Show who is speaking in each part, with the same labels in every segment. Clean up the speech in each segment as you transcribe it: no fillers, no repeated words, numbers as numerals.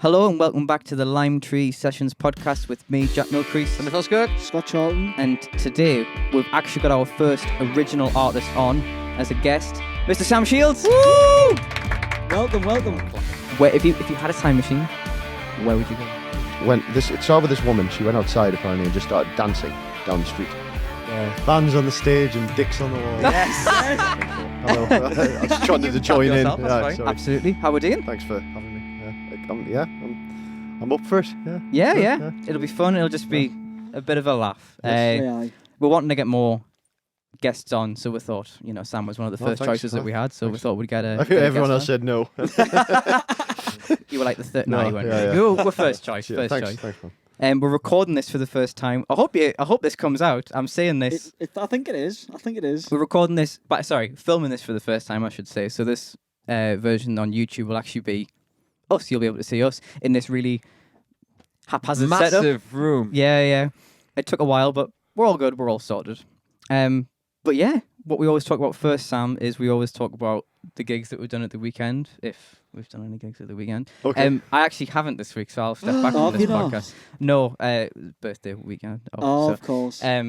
Speaker 1: Hello and welcome back to the Lime Tree Sessions podcast with me, Jack Milcrease.
Speaker 2: And it feels good.
Speaker 3: Scott Charlton.
Speaker 1: And today we've actually got our first original artist on as a guest, Mr. Sam Shields.
Speaker 3: Woo! Welcome.
Speaker 1: Where, if you had a time machine, where would you go?
Speaker 4: It started with this woman. She went outside apparently and just started dancing down the street. Bands on the stage and dicks on the wall.
Speaker 2: Yes.
Speaker 4: Hello. I was trying to join in.
Speaker 2: yourself, that's fine.
Speaker 4: Sorry.
Speaker 1: Absolutely. How we doing?
Speaker 4: Thanks for having me. I'm up for it.
Speaker 1: Yeah. It'll be fun. It'll just be a bit of a laugh.
Speaker 3: Aye.
Speaker 1: We're wanting to get more guests on, so we thought, Sam was one of the first
Speaker 4: thanks.
Speaker 1: choices that we had, so we
Speaker 4: Thanks.
Speaker 1: thought we'd get a.
Speaker 4: I think everyone else said no.
Speaker 1: You were like the third. No,
Speaker 4: No,
Speaker 1: you weren't.
Speaker 4: yeah.
Speaker 1: We're first choice.
Speaker 4: Yeah,
Speaker 1: First
Speaker 4: thanks,
Speaker 1: choice.
Speaker 4: thanks, man.
Speaker 1: We're recording this for the first time. I hope this comes out. I'm saying this.
Speaker 3: I think it is.
Speaker 1: We're recording this, filming this for the first time, I should say. So this version on YouTube will actually be us. You'll be able to see us in this really haphazard setup.
Speaker 2: Massive room.
Speaker 1: Yeah. It took a while, but we're all good. We're all sorted. But yeah, what we always talk about first, Sam, is we always talk about the gigs that we've done at the weekend, if we've done any gigs at the weekend.
Speaker 4: Okay.
Speaker 1: I actually haven't this week, so I'll step back
Speaker 3: Oh,
Speaker 1: from this
Speaker 3: have you not?
Speaker 1: podcast. No, birthday weekend.
Speaker 3: Oh,
Speaker 1: so,
Speaker 3: of course.
Speaker 1: I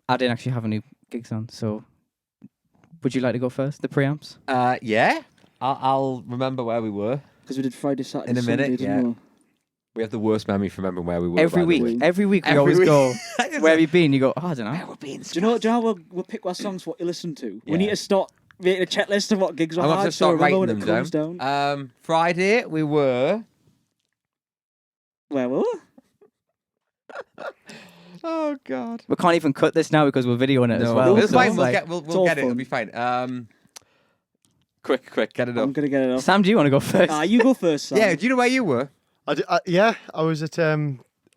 Speaker 1: didn't actually have any gigs on, so would you like to go first? The preamps?
Speaker 2: Yeah. I'll remember where we were.
Speaker 3: Because we did Friday, Saturday,
Speaker 2: in a
Speaker 3: Sunday,
Speaker 2: minute,
Speaker 3: didn't we?
Speaker 2: We have the worst memory for remembering where we were.
Speaker 1: Every
Speaker 2: by the
Speaker 1: week.
Speaker 2: way.
Speaker 1: Every week we
Speaker 2: Every
Speaker 1: always
Speaker 2: week.
Speaker 1: go, where have you been? You go, I don't know.
Speaker 3: Do you know how we'll pick our songs, what you listen to?
Speaker 2: Yeah.
Speaker 3: We need to start making a checklist of what gigs we
Speaker 2: I'm going to
Speaker 3: had,
Speaker 2: have to start
Speaker 3: remember
Speaker 2: writing
Speaker 3: when
Speaker 2: them
Speaker 3: it comes down.
Speaker 2: Friday, we were...
Speaker 3: Where were we?
Speaker 2: Oh, God.
Speaker 1: We can't even cut this now because we're videoing it as well.
Speaker 2: It's
Speaker 1: so
Speaker 2: fine.
Speaker 1: it's
Speaker 2: We'll
Speaker 1: like-
Speaker 2: get, we'll
Speaker 3: it's all
Speaker 2: get it. It'll
Speaker 3: fun.
Speaker 2: be fine. Quick, get it
Speaker 3: I'm
Speaker 2: up.
Speaker 3: going to get it up.
Speaker 1: Sam, do you want to go first?
Speaker 3: You go first, Sam.
Speaker 2: Yeah, do you know where you were?
Speaker 4: I was at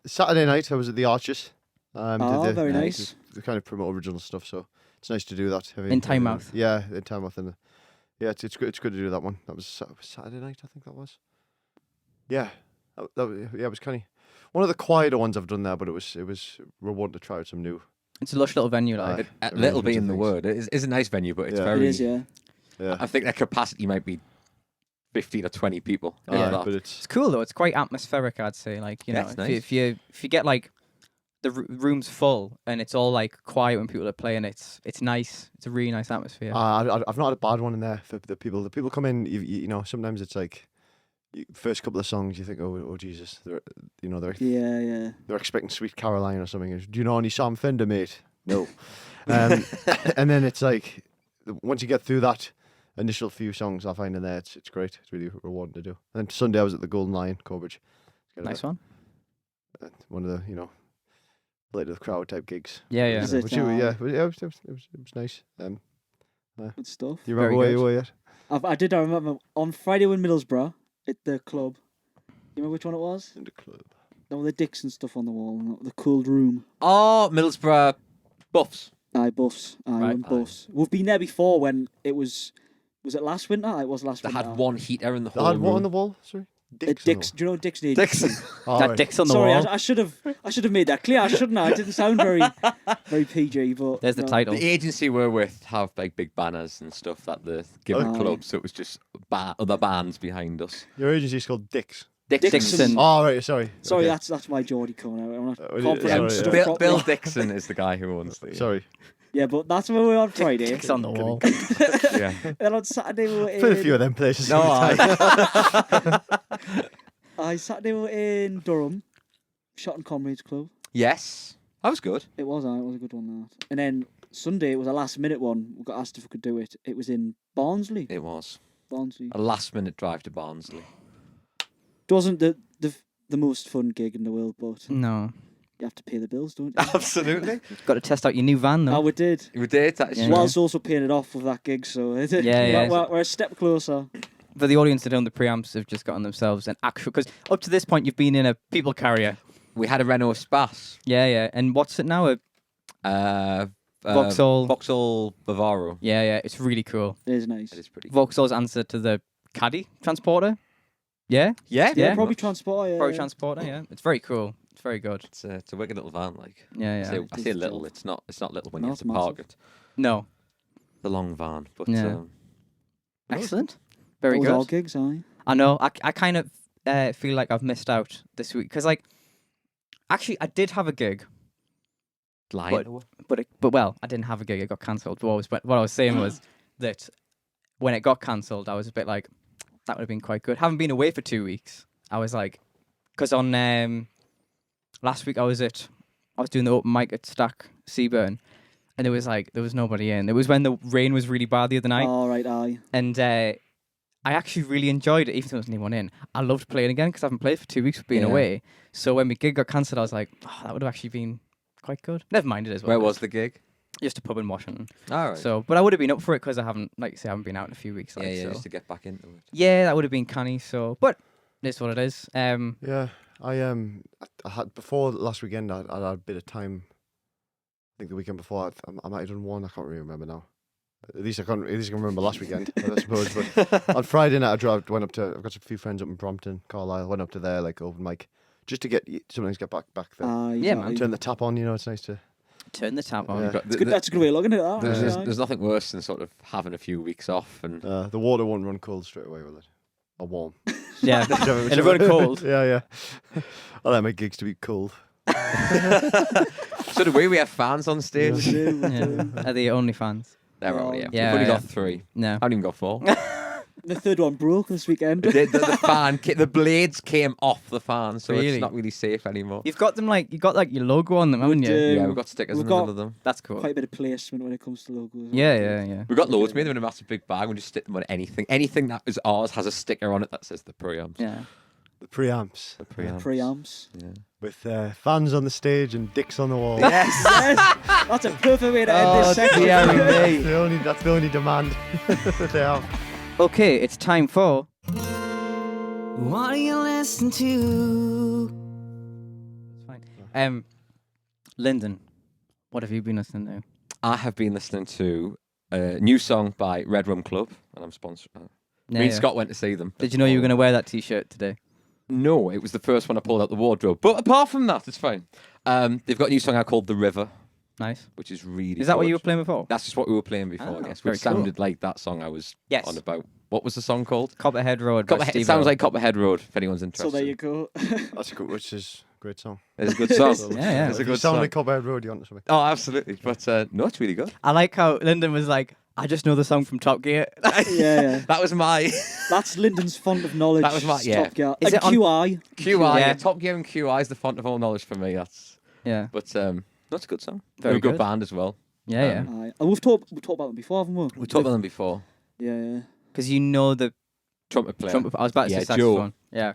Speaker 4: Saturday night. I was at the Arches.
Speaker 3: Very nice.
Speaker 4: To kind of promote original stuff, so it's nice to do that.
Speaker 1: In Tynemouth?
Speaker 4: Yeah, in Tynemouth. And it's good. It's good to do that one. That was Saturday night, I think that was. Yeah, it was kind of one of the quieter ones I've done there, but it was rewarding to try out some new.
Speaker 1: It's a lush little venue, like.
Speaker 4: Aye.
Speaker 2: A little bit
Speaker 4: Arrangements
Speaker 2: in
Speaker 4: and
Speaker 2: the
Speaker 4: things.
Speaker 2: word. It is a nice venue, but it's
Speaker 4: Yeah.
Speaker 2: very...
Speaker 3: It is, yeah.
Speaker 4: Yeah,
Speaker 2: I think their capacity might be 15 or 20 people. if
Speaker 1: Yeah.
Speaker 2: that.
Speaker 4: but
Speaker 1: It's cool though. It's quite atmospheric, I'd say. Like,
Speaker 2: Yeah,
Speaker 1: know,
Speaker 2: it's
Speaker 1: if you get like the room's full and it's all like quiet when people are playing, it's nice. It's a really nice atmosphere.
Speaker 4: I've not had a bad one in there for the people. The people come in, you know. Sometimes it's like first couple of songs, you think, oh Jesus, they're
Speaker 3: Yeah.
Speaker 4: they're expecting Sweet Caroline or something. Do you know any Sam Fender, mate? No. And then it's like once you get through that initial few songs, I find in there it's great. It's really rewarding to do. And then Sunday I was at the Golden Lion, Corbridge.
Speaker 1: Nice one.
Speaker 4: One of the later the crowd type gigs.
Speaker 1: Yeah.
Speaker 3: Is it,
Speaker 4: It was nice.
Speaker 3: Good stuff.
Speaker 4: Do you remember
Speaker 1: Very
Speaker 4: where
Speaker 1: good.
Speaker 4: you were yet?
Speaker 3: I remember on Friday in Middlesbrough at the club. You remember which one it was?
Speaker 4: In the club.
Speaker 3: All the dicks and stuff on the wall, and the cooled room.
Speaker 2: Oh, Middlesbrough Buffs.
Speaker 3: Aye, Buffs.
Speaker 2: Right.
Speaker 3: Buffs. We've been there before when it was it last winter? It was last
Speaker 2: They
Speaker 3: winter.
Speaker 2: had one heater in the
Speaker 4: They
Speaker 2: whole
Speaker 4: had what on
Speaker 2: room.
Speaker 4: the wall? Sorry?
Speaker 3: Dick's.
Speaker 4: Dicks.
Speaker 3: Do you know Dick's name?
Speaker 2: Dixon.
Speaker 4: Oh,
Speaker 1: That
Speaker 4: right.
Speaker 1: dick's on the
Speaker 3: Sorry,
Speaker 1: wall.
Speaker 3: I should have made that clear. I shouldn't have. It didn't sound very PG, but
Speaker 1: There's the title.
Speaker 2: The agency we're with have like big banners and stuff that they give
Speaker 3: Oh.
Speaker 2: the club, so it was just other bands behind us.
Speaker 4: Your agency's called Dicks.
Speaker 1: Dixon.
Speaker 4: Oh, right, sorry.
Speaker 3: Sorry,
Speaker 4: Okay.
Speaker 3: that's my Geordie coming out. I'm not
Speaker 4: Oh,
Speaker 3: can't
Speaker 4: yeah,
Speaker 3: pronounce
Speaker 4: sorry,
Speaker 3: stuff
Speaker 4: yeah.
Speaker 3: properly.
Speaker 2: Bill Dixon is the guy who owns the.
Speaker 4: Sorry.
Speaker 3: Yeah, but that's where we were on Friday.
Speaker 1: Dicks on the wall.
Speaker 2: Yeah.
Speaker 3: And on Saturday we were
Speaker 4: Played a few
Speaker 3: in.
Speaker 4: of them places.
Speaker 2: No,
Speaker 3: Saturday we were in Durham, Shot and Comrades Club.
Speaker 2: Yes, that was good.
Speaker 3: It was a good one. That. And then Sunday it was a last minute one. We got asked if we could do it. It was in Barnsley.
Speaker 2: It was
Speaker 3: Barnsley.
Speaker 2: a last-minute drive to Barnsley.
Speaker 3: It wasn't the most fun gig in the world, but
Speaker 1: No.
Speaker 3: you have to pay the bills, don't you?
Speaker 2: Absolutely,
Speaker 1: Got to test out your new van though.
Speaker 3: Oh, we did.
Speaker 2: we did. Actually.
Speaker 1: Yeah.
Speaker 3: Whilst also paying it off with that gig, so
Speaker 1: Yeah.
Speaker 3: we're a step closer.
Speaker 1: For the audience that don't, the preamps have just gotten themselves an actual... Because up to this point, you've been in a people carrier.
Speaker 2: We had a Renault Spass.
Speaker 1: Yeah. And what's it now? Vauxhall.
Speaker 2: Vauxhall Bavaro.
Speaker 1: Yeah. It's really cool.
Speaker 3: It is nice.
Speaker 2: It is pretty.
Speaker 1: Vauxhall's answer to the caddy transporter. Yeah?
Speaker 2: Yeah,
Speaker 1: Yeah.
Speaker 3: Probably transport. Yeah.
Speaker 1: Probably transporter, yeah. It's very cool. It's very good.
Speaker 2: It's a wicked little van, like.
Speaker 1: Yeah.
Speaker 2: I say little. It's not little when
Speaker 3: No,
Speaker 2: you have
Speaker 3: it's
Speaker 2: to park
Speaker 3: massive.
Speaker 2: it.
Speaker 1: No.
Speaker 2: The long van, but
Speaker 1: Yeah. Excellent. Very
Speaker 3: Those
Speaker 1: good.
Speaker 3: all gigs, aye.
Speaker 1: I know. I kind of feel like I've missed out this week because, like, actually, I did have a gig,
Speaker 2: Lying.
Speaker 1: but well, I didn't have a gig. It got cancelled. But what I was saying was that when it got cancelled, I was a bit like, that would have been quite good. Having been away for 2 weeks, I was like, because on last week I was doing the open mic at Stack Seaburn, and there was nobody in. It was when the rain was really bad the other night,
Speaker 3: All right, aye.
Speaker 1: and I actually really enjoyed it, even though there wasn't anyone in. I loved playing again because I haven't played for 2 weeks for being
Speaker 2: Yeah.
Speaker 1: away. So when my gig got cancelled, I was like, oh, that would have actually been quite good. Never mind, it is.
Speaker 2: Where was the gig?
Speaker 1: Just a pub in Washington.
Speaker 2: All right.
Speaker 1: So, but I would have been up for it because I haven't been out in a few weeks.
Speaker 2: yeah,
Speaker 1: Like,
Speaker 2: yeah,
Speaker 1: so.
Speaker 2: just to get back into it.
Speaker 1: Yeah, that would have been canny. So, but it's what it is.
Speaker 4: Yeah, I had before last weekend. I had a bit of time. I think the weekend before I might have done one. I can't really remember now. At least I can remember last weekend, I suppose. But on Friday night, I've got a few friends up in Brompton, Carlisle. Went up to there like open mic, just to sometimes get back there.
Speaker 3: Aye,
Speaker 1: Yeah,
Speaker 3: exactly.
Speaker 1: man.
Speaker 4: Turn the tap on. It's nice to.
Speaker 1: Turn the tap on.
Speaker 4: Yeah.
Speaker 2: But
Speaker 3: That's a good way of looking at that.
Speaker 2: There's,
Speaker 3: aye.
Speaker 2: there's nothing worse than sort of having a few weeks off and
Speaker 4: The water won't run cold straight away with it, or warm.
Speaker 1: Yeah, it'll run cold.
Speaker 4: Yeah. I like my gigs to be cold.
Speaker 2: so do we have fans on stage.
Speaker 1: Yeah. Are they only fans?
Speaker 2: There
Speaker 3: Oh.
Speaker 2: are, yeah.
Speaker 1: Yeah,
Speaker 2: We've only
Speaker 1: yeah.
Speaker 2: got 3.
Speaker 1: No.
Speaker 2: I haven't even got 4.
Speaker 3: The third one broke this weekend.
Speaker 2: The blades came off the fan, so
Speaker 1: Really?
Speaker 2: it's not really safe anymore.
Speaker 1: You've got them you got your logo on them, haven't you?
Speaker 2: Yeah,
Speaker 3: Um,
Speaker 2: we've got stickers
Speaker 3: we've
Speaker 2: in the middle
Speaker 3: got-
Speaker 2: of them.
Speaker 1: That's cool.
Speaker 3: Quite a bit of placement when it comes to logos.
Speaker 1: Yeah.
Speaker 2: We've got loads. We made them in a massive big bag. We just stick them on anything. Anything that is ours has a sticker on it that says the preamps.
Speaker 1: Yeah.
Speaker 4: The preamps
Speaker 2: The preamps.
Speaker 3: Preamps.
Speaker 2: Yeah.
Speaker 4: with fans on the stage and dicks on the wall.
Speaker 2: Yes.
Speaker 3: Yes, that's a perfect way to end this section.
Speaker 4: That's the only demand that they have.
Speaker 1: Okay, it's time for.
Speaker 5: What do you listen to?
Speaker 1: That's fine. Lyndon, what have you been listening to?
Speaker 2: I have been listening to a new song by Red Rum Club, and I'm sponsored. Me and Scott went to see them.
Speaker 1: Did you know you were going to wear that T-shirt today?
Speaker 2: No, it was the first one I pulled out the wardrobe. But apart from that, it's fine. They've got a new song out called The River,
Speaker 1: Nice.
Speaker 2: which is really
Speaker 1: Is that what
Speaker 2: good.
Speaker 1: you were playing before?
Speaker 2: That's just what we were playing before,
Speaker 1: Oh,
Speaker 2: I guess.
Speaker 1: very
Speaker 2: Which
Speaker 1: cool.
Speaker 2: sounded like that song I was
Speaker 1: Yes.
Speaker 2: on about. What was the song called?
Speaker 1: Copperhead Road. by
Speaker 2: Copperhead, it
Speaker 1: Steve-O.
Speaker 2: sounds like Copperhead Road, if anyone's
Speaker 3: So
Speaker 2: interested.
Speaker 3: there you go.
Speaker 4: That's cool, which is a great song.
Speaker 2: It's a good song.
Speaker 1: Yeah.
Speaker 2: It's a
Speaker 4: If you
Speaker 2: good
Speaker 4: sound
Speaker 2: song.
Speaker 4: like Copperhead Road, you're onto something.
Speaker 2: Oh, absolutely. But no, it's really good.
Speaker 1: I like how Lyndon was like, I just know the song from Top Gear.
Speaker 3: Yeah.
Speaker 2: That was my
Speaker 3: That's Lyndon's font of knowledge.
Speaker 2: That was my- yeah.
Speaker 3: Top Gear.
Speaker 1: Is
Speaker 3: And
Speaker 1: it on-
Speaker 3: QI.
Speaker 2: QI.
Speaker 1: Yeah.
Speaker 2: Yeah. Top Gear and QI is the font of all knowledge for me. That's
Speaker 1: Yeah.
Speaker 2: But that's a good song.
Speaker 1: Very
Speaker 2: They're a good
Speaker 1: good.
Speaker 2: band as well.
Speaker 1: Yeah.
Speaker 3: Aye. And we've talked about them before, haven't we?
Speaker 2: We talked about them before.
Speaker 3: Yeah.
Speaker 1: Because you know the
Speaker 2: Trumpet player.
Speaker 1: trumpet. I was about to
Speaker 2: Yeah,
Speaker 1: say
Speaker 2: Joe.
Speaker 1: saxophone. Yeah.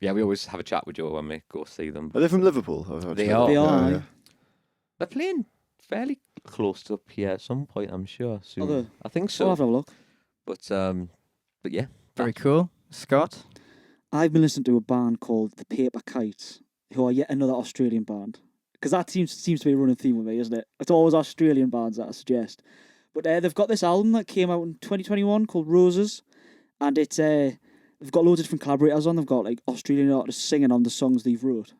Speaker 2: Yeah, we always have a chat with Joe when we go see them.
Speaker 4: Are they from Liverpool?
Speaker 2: They are.
Speaker 3: They are.
Speaker 4: Yeah,
Speaker 3: aye.
Speaker 2: They're playing fairly close to up here at some point, I'm sure. Soon.
Speaker 3: Are they?
Speaker 2: I think
Speaker 3: I'll
Speaker 2: so.
Speaker 3: have a look.
Speaker 2: But yeah.
Speaker 1: Very cool. Scott?
Speaker 3: I've been listening to a band called The Paper Kites, who are yet another Australian band. Because that seems to be a running theme with me, isn't it? It's always Australian bands that I suggest. But they've got this album that came out in 2021 called Roses, and it's they've got loads of different collaborators on. They've got like Australian artists singing on the songs they've wrote.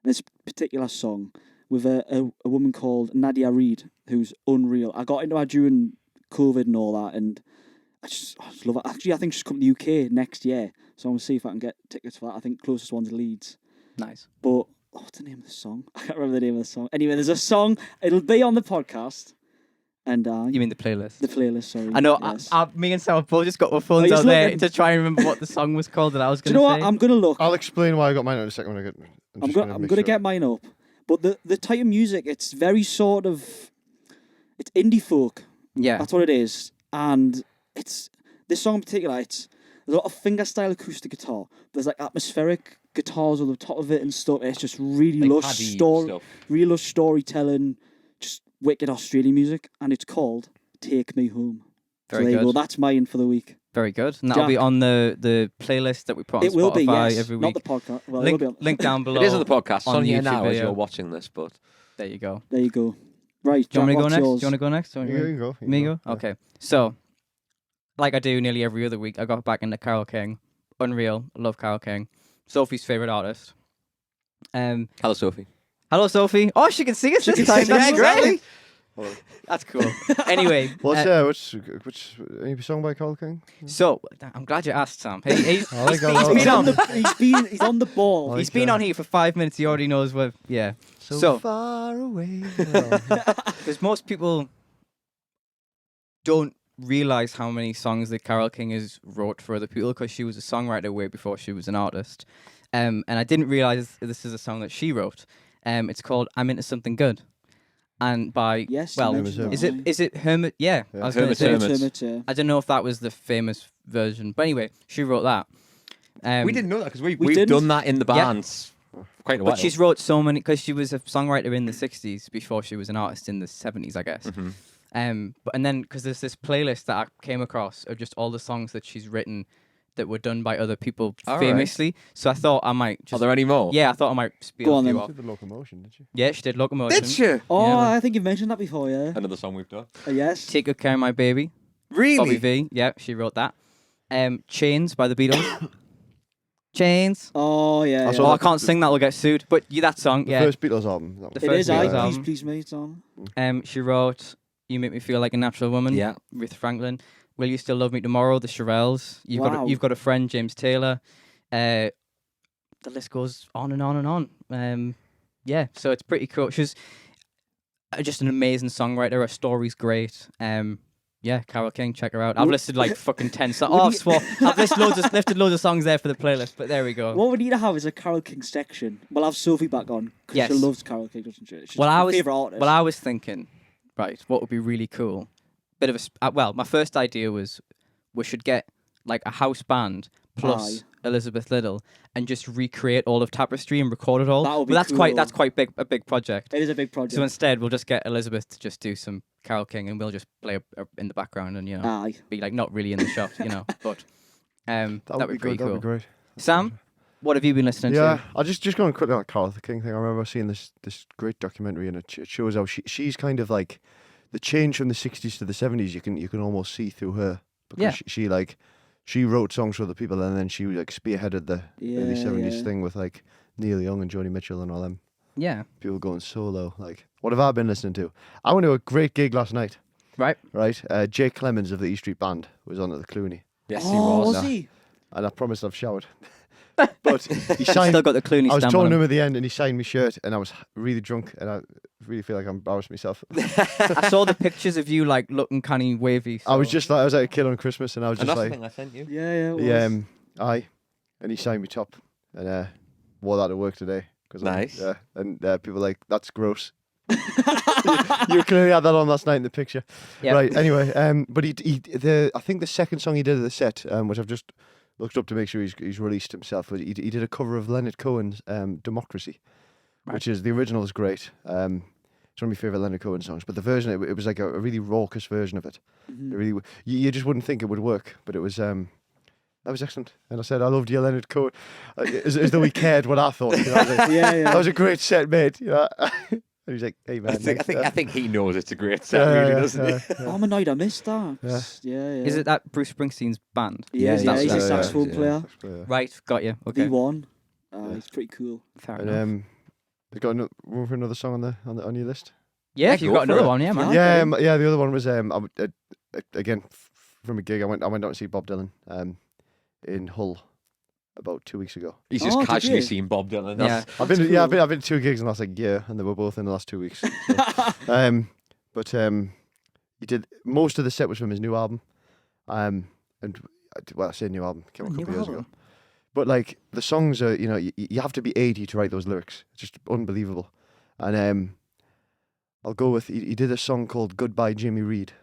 Speaker 3: And this particular song with a woman called Nadia Reid, who's unreal. I got into her during COVID and all that, and I just love her. Actually, I think she's coming to the UK next year, so I'm going to see if I can get tickets for that. I think closest one's Leeds.
Speaker 1: Nice.
Speaker 3: But what's the name of the song? I can't remember the name of the song. Anyway, there's a song. It'll be on the podcast. And
Speaker 1: You mean the playlist?
Speaker 3: the playlist, sorry.
Speaker 1: I know.
Speaker 3: Yes.
Speaker 1: Me and Sam both just got our phones
Speaker 3: Oh, you're
Speaker 1: out there
Speaker 3: looking.
Speaker 1: to try and remember what the song was called that I was
Speaker 3: Do
Speaker 1: going
Speaker 3: you
Speaker 1: to
Speaker 3: know
Speaker 1: say.
Speaker 3: what? I'm going to look.
Speaker 4: I'll explain why I got mine in a second when I get.
Speaker 3: I'm going to get mine up. But the type of music, it's very sort of... It's indie folk.
Speaker 1: Yeah.
Speaker 3: That's what it is. And it's... This song in particular, there's a lot of finger-style acoustic guitar. There's like atmospheric guitars on the top of it and stuff. It's just really
Speaker 2: Like
Speaker 3: lush
Speaker 2: Paddy
Speaker 3: story,
Speaker 2: stuff.
Speaker 3: real lush storytelling, just wicked Australian music. And it's called Take Me Home.
Speaker 1: Very
Speaker 3: so there you
Speaker 1: good.
Speaker 3: go. That's mine for the week.
Speaker 1: Very good. And that'll
Speaker 3: Jack.
Speaker 1: be on the playlist that we put on
Speaker 3: It will
Speaker 1: Spotify
Speaker 3: be, yes.
Speaker 1: every
Speaker 3: Not
Speaker 1: week.
Speaker 3: the podcast. Well,
Speaker 1: Link,
Speaker 3: it will be on.
Speaker 1: link down below.
Speaker 2: It is on the podcast. It's
Speaker 1: on
Speaker 2: on
Speaker 1: the
Speaker 2: here
Speaker 1: YouTube
Speaker 2: now as
Speaker 1: video.
Speaker 2: you're watching this, but
Speaker 1: There you go.
Speaker 3: There you go. Right,
Speaker 1: Do you want me to go
Speaker 3: Jack,
Speaker 1: next?
Speaker 3: what's
Speaker 1: Do
Speaker 3: yours?
Speaker 1: you want to go next? Or
Speaker 4: You can go.
Speaker 1: Me go? Okay. So, like I do nearly every other week, I got back into Carole King. Unreal. I love Carole King. Sophie's favourite artist.
Speaker 2: hello, Sophie.
Speaker 1: Hello, Sophie. Oh, she can see us this
Speaker 3: can
Speaker 1: time.
Speaker 3: see
Speaker 1: That's
Speaker 3: us.
Speaker 1: great. That's cool. Anyway,
Speaker 4: which any song by Carl King?
Speaker 1: so I'm glad you asked, Sam. He's
Speaker 3: He's on the ball.
Speaker 1: He's been on here for 5 minutes. He already knows what. Yeah.
Speaker 4: So far away.
Speaker 1: Because most people don't realize how many songs that Carol King has wrote for other people, because she was a songwriter way before she was an artist. And I didn't realize this is a song that she wrote. It's called "I'm Into Something Good," and by is it Hermit? Yeah, I was going to say
Speaker 3: Hermit.
Speaker 1: I don't know if that was the famous version, but anyway, she wrote that.
Speaker 2: We didn't know that because we've
Speaker 3: didn't.
Speaker 2: done that in the bands quite a while.
Speaker 1: But she's wrote so many, because she was a songwriter in the 60s before she was an artist in the 70s, I guess.
Speaker 2: Mm-hmm.
Speaker 1: And then because there's this playlist that I came across of just all the songs that she's written that were done by other people famously. So I thought I might just...
Speaker 2: Are there any more?
Speaker 1: Yeah, I thought I might spiel a few off.
Speaker 4: She did the Locomotion, did she?
Speaker 1: Yeah, she did Locomotion.
Speaker 2: Did she?
Speaker 3: Oh,
Speaker 1: Yeah,
Speaker 3: I think you've mentioned that before, yeah.
Speaker 2: Another song we've done.
Speaker 3: Yes.
Speaker 1: Take Good Care of My Baby.
Speaker 2: Really?
Speaker 1: Bobby V. Yeah, she wrote that. Chains by the Beatles. Chains.
Speaker 3: Oh, yeah.
Speaker 1: Oh, I can't sing that, I'll get sued. But that song,
Speaker 4: The
Speaker 1: yeah.
Speaker 4: first Beatles album. That
Speaker 1: The
Speaker 4: was-
Speaker 3: It is,
Speaker 1: first Beatles
Speaker 3: Please,
Speaker 1: album.
Speaker 3: Please, Mate, on.
Speaker 1: She wrote "You Make Me Feel Like a Natural Woman."
Speaker 2: Yeah.
Speaker 1: With Franklin. "Will You Still Love Me Tomorrow?" The Shirelles. You've got a friend, James Taylor. The list goes on and on and on. Yeah, so it's pretty cool. She's just an amazing songwriter. Her story's great. Yeah, Carol King, check her out. I've listed like fucking 10 songs. I've listed loads of songs there for the playlist, but there we go.
Speaker 3: What we need to have is a Carol King section. We'll have Sophie back on, because
Speaker 1: Yes.
Speaker 3: she loves Carol King, doesn't she? She's
Speaker 1: Well,
Speaker 3: my favourite artist.
Speaker 1: Well, I was thinking, right, what would be really cool? Bit of a my first idea was we should get like a house band plus Elizabeth Little and just recreate all of Tapestry and record it all.
Speaker 3: That would be
Speaker 1: that's
Speaker 3: cool.
Speaker 1: quite a big project.
Speaker 3: It is a big project.
Speaker 1: So instead, we'll just get Elizabeth to just do some Carol King, and we'll just play in the background, and
Speaker 3: Aye.
Speaker 1: be like not really in the shot, But that would be pretty
Speaker 4: good. That'd
Speaker 1: cool.
Speaker 4: be great.
Speaker 1: Sam, what have you been listening
Speaker 4: Yeah,
Speaker 1: to?
Speaker 4: I just going quickly on Carol King thing. I remember seeing this great documentary, and it shows how she's kind of like the change from the 60s to the 70s. You can almost see through her, because she wrote songs for other people, and then she like spearheaded the early 70s thing with like Neil Young and Joni Mitchell and all them
Speaker 1: Yeah.
Speaker 4: people going solo. Like, what have I been listening to? I went to a great gig last night.
Speaker 1: Right.
Speaker 4: Jake Clemens of the E Street Band was on at the Clooney,
Speaker 2: Yes,
Speaker 3: Oh,
Speaker 2: he was.
Speaker 3: was he?
Speaker 4: and I promised I've showered. But he signed.
Speaker 1: Still got the Clooney
Speaker 4: I was
Speaker 1: stamp
Speaker 4: talking
Speaker 1: on
Speaker 4: to him
Speaker 1: him.
Speaker 4: at the end, and he signed my shirt, and I was really drunk, and I really feel like I'm embarrassed myself.
Speaker 1: I saw the pictures of you like looking kind of wavy.
Speaker 4: I was
Speaker 1: so-
Speaker 4: just like, I was like a kid on Christmas, and I was
Speaker 2: And
Speaker 4: just
Speaker 2: that's the
Speaker 4: like,
Speaker 2: thing I sent you.
Speaker 3: Yeah, it was.
Speaker 4: and he signed me top, and wore that to work today.
Speaker 2: Nice.
Speaker 4: Yeah, and people were like, that's gross. You clearly had that on last night in the picture.
Speaker 1: Yep.
Speaker 4: Right. Anyway, but I think the second song he did at the set, which I've just looked up to make sure he's released himself, was he did a cover of Leonard Cohen's "Democracy," which is the original is great. It's one of my favorite Leonard Cohen songs, but the version it was like a really raucous version of it.
Speaker 3: Mhm.
Speaker 4: It really, you just wouldn't think it would work, but it was. That was excellent, and I said I loved you, Leonard Cohen, as though he cared what I thought. I was like,
Speaker 3: Yeah.
Speaker 4: that was a great set, mate. And he's like, "Hey man,
Speaker 2: I think he knows it's a great set, really, doesn't he?
Speaker 3: Oh, I'm annoyed I missed that.
Speaker 4: Yeah.
Speaker 3: Yeah.
Speaker 1: Is it that Bruce Springsteen's band?
Speaker 3: Yeah,
Speaker 2: Yeah,
Speaker 3: he's a
Speaker 2: yeah,
Speaker 3: saxophone
Speaker 2: yeah.
Speaker 3: player.
Speaker 1: Right, got you. Okay.
Speaker 3: He won. He's pretty cool.
Speaker 1: Fair
Speaker 4: And
Speaker 1: enough.
Speaker 4: you got room for another song on your list?
Speaker 1: Yeah, if you've
Speaker 2: go
Speaker 1: got
Speaker 2: for
Speaker 1: another
Speaker 2: it.
Speaker 1: one, yeah, man.
Speaker 3: Yeah.
Speaker 4: Yeah, the other one was again from a gig. I went down to see Bob Dylan in Hull about 2 weeks ago.
Speaker 2: He's just
Speaker 3: Oh, did
Speaker 2: casually
Speaker 3: you?
Speaker 2: seen Bob Dylan.
Speaker 1: Yeah.
Speaker 4: I've been to 2 gigs in the last year, and they were both in the last 2 weeks. So, but he did most of the set was from his new album, and I say new album, came out a couple of years ago. But like the songs are, you have to be 80 to write those lyrics. It's just unbelievable. And I'll go with he did a song called "Goodbye Jimmy Reed"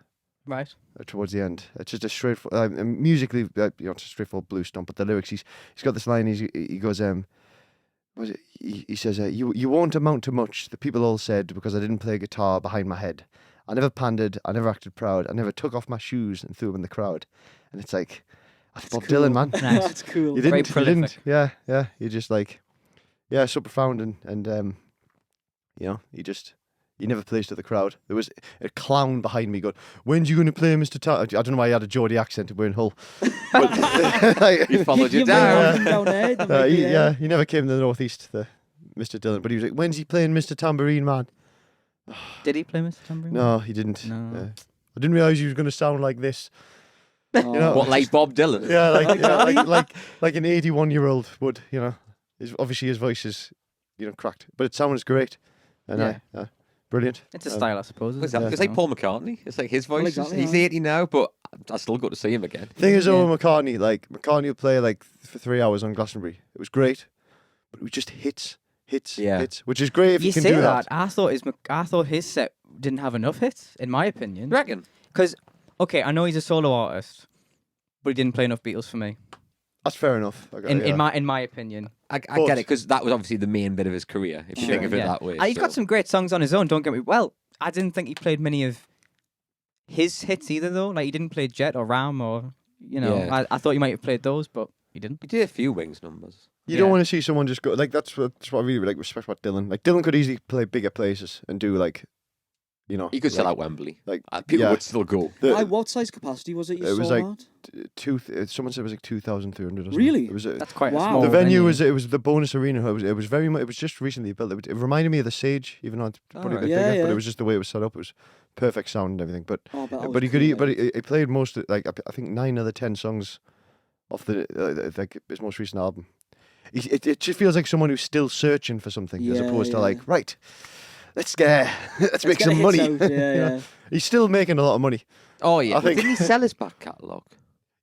Speaker 1: Right.
Speaker 4: towards the end. It's just a straightforward, musically, it's a straightforward blues stomp. But the lyrics, he's got this line. He goes, he says, "You won't amount to much. The people all said because I didn't play guitar behind my head. I never pandered. I never acted proud. I never took off my shoes and threw them in the crowd." And it's like, that's Bob
Speaker 3: cool.
Speaker 4: Dylan, man.
Speaker 1: Nice.
Speaker 3: That's cool.
Speaker 4: You
Speaker 1: Very
Speaker 4: didn't.
Speaker 1: prolific.
Speaker 4: Yeah. You just like, so profound and he never plays to the crowd. There was a clown behind me going, "When's you going to play, Mr. I don't know why he had a Geordie accent to we're in Hull. But,
Speaker 2: He followed you
Speaker 3: You
Speaker 2: down.
Speaker 3: went down there, the maybe,
Speaker 4: he never came to the northeast, the Mr. Dylan. But he was like, "When's he playing, Mr. Tambourine Man?"
Speaker 1: Did he play Mr. Tambourine?
Speaker 4: No, he didn't.
Speaker 1: No.
Speaker 4: I didn't realise he was going to sound like this.
Speaker 3: Oh.
Speaker 4: You know,
Speaker 2: What, like Bob Dylan?
Speaker 4: Yeah,
Speaker 3: Exactly.
Speaker 4: like an 81-year-old would. You know, obviously his voice is, cracked, but it sounds great, and brilliant.
Speaker 1: It's a style, I suppose.
Speaker 2: It's
Speaker 1: isn't it?
Speaker 2: like Paul McCartney. It's like his voice.
Speaker 3: Well, exactly,
Speaker 2: He's
Speaker 3: yeah.
Speaker 2: 80 now, but I still got to see him again.
Speaker 4: Thing is,
Speaker 3: Yeah.
Speaker 4: with McCartney will play like for 3 hours on Glastonbury. It was great, but it was just hits,
Speaker 2: Yeah.
Speaker 4: which is great if you
Speaker 1: You
Speaker 4: can
Speaker 1: say
Speaker 4: do
Speaker 1: that.
Speaker 4: that.
Speaker 1: I thought his set didn't have enough hits, in my opinion.
Speaker 2: You reckon?
Speaker 1: Because, okay, I know he's a solo artist, but he didn't play enough Beatles for me.
Speaker 4: That's fair enough.
Speaker 1: In my opinion.
Speaker 2: I
Speaker 4: But-
Speaker 2: get it, because that was obviously the main bit of his career, if you think of it that way.
Speaker 1: He's got some great songs on his own, don't get me... Well, I didn't think he played many of his hits either, though. Like, he didn't play Jet or Ram or,
Speaker 2: Yeah.
Speaker 1: I thought he might have played those, but he didn't.
Speaker 2: He did a few Wings numbers.
Speaker 4: You don't
Speaker 1: Yeah.
Speaker 4: want to see someone just go like that's what I really like respect about Dylan. Like Dylan could easily play bigger places and do like,
Speaker 2: He could sell
Speaker 4: like,
Speaker 2: out Wembley.
Speaker 4: like
Speaker 2: People
Speaker 4: yeah.
Speaker 2: would still go.
Speaker 3: What size capacity was it you
Speaker 4: It was
Speaker 3: saw
Speaker 4: like
Speaker 3: that?
Speaker 4: someone said it was like 2,300 or something.
Speaker 3: Really?
Speaker 4: It was
Speaker 1: That's quite a
Speaker 3: Wow.
Speaker 1: small
Speaker 4: the venue was the bonus arena. It was very much. It was just recently built. It reminded me of the Sage, even though it's probably a bit
Speaker 3: Yeah,
Speaker 4: bigger. But
Speaker 3: yeah.
Speaker 4: it was just the way it was set up. It was perfect sound and everything. But
Speaker 3: Oh, that
Speaker 4: but he
Speaker 3: was
Speaker 4: could.
Speaker 3: cool,
Speaker 4: But
Speaker 3: yeah.
Speaker 4: he played most of, like I think 9 of the 10 songs off the like his most recent album. It just feels like someone who's still searching for something as
Speaker 3: Yeah,
Speaker 4: opposed to
Speaker 3: yeah.
Speaker 4: like right. Let's make
Speaker 3: Let's
Speaker 4: some
Speaker 3: get
Speaker 4: money.
Speaker 3: hits out, yeah,
Speaker 4: You know?
Speaker 3: yeah.
Speaker 4: He's still making a lot of money.
Speaker 2: Oh, yeah.
Speaker 4: I think-
Speaker 2: Didn't he sell his back catalogue?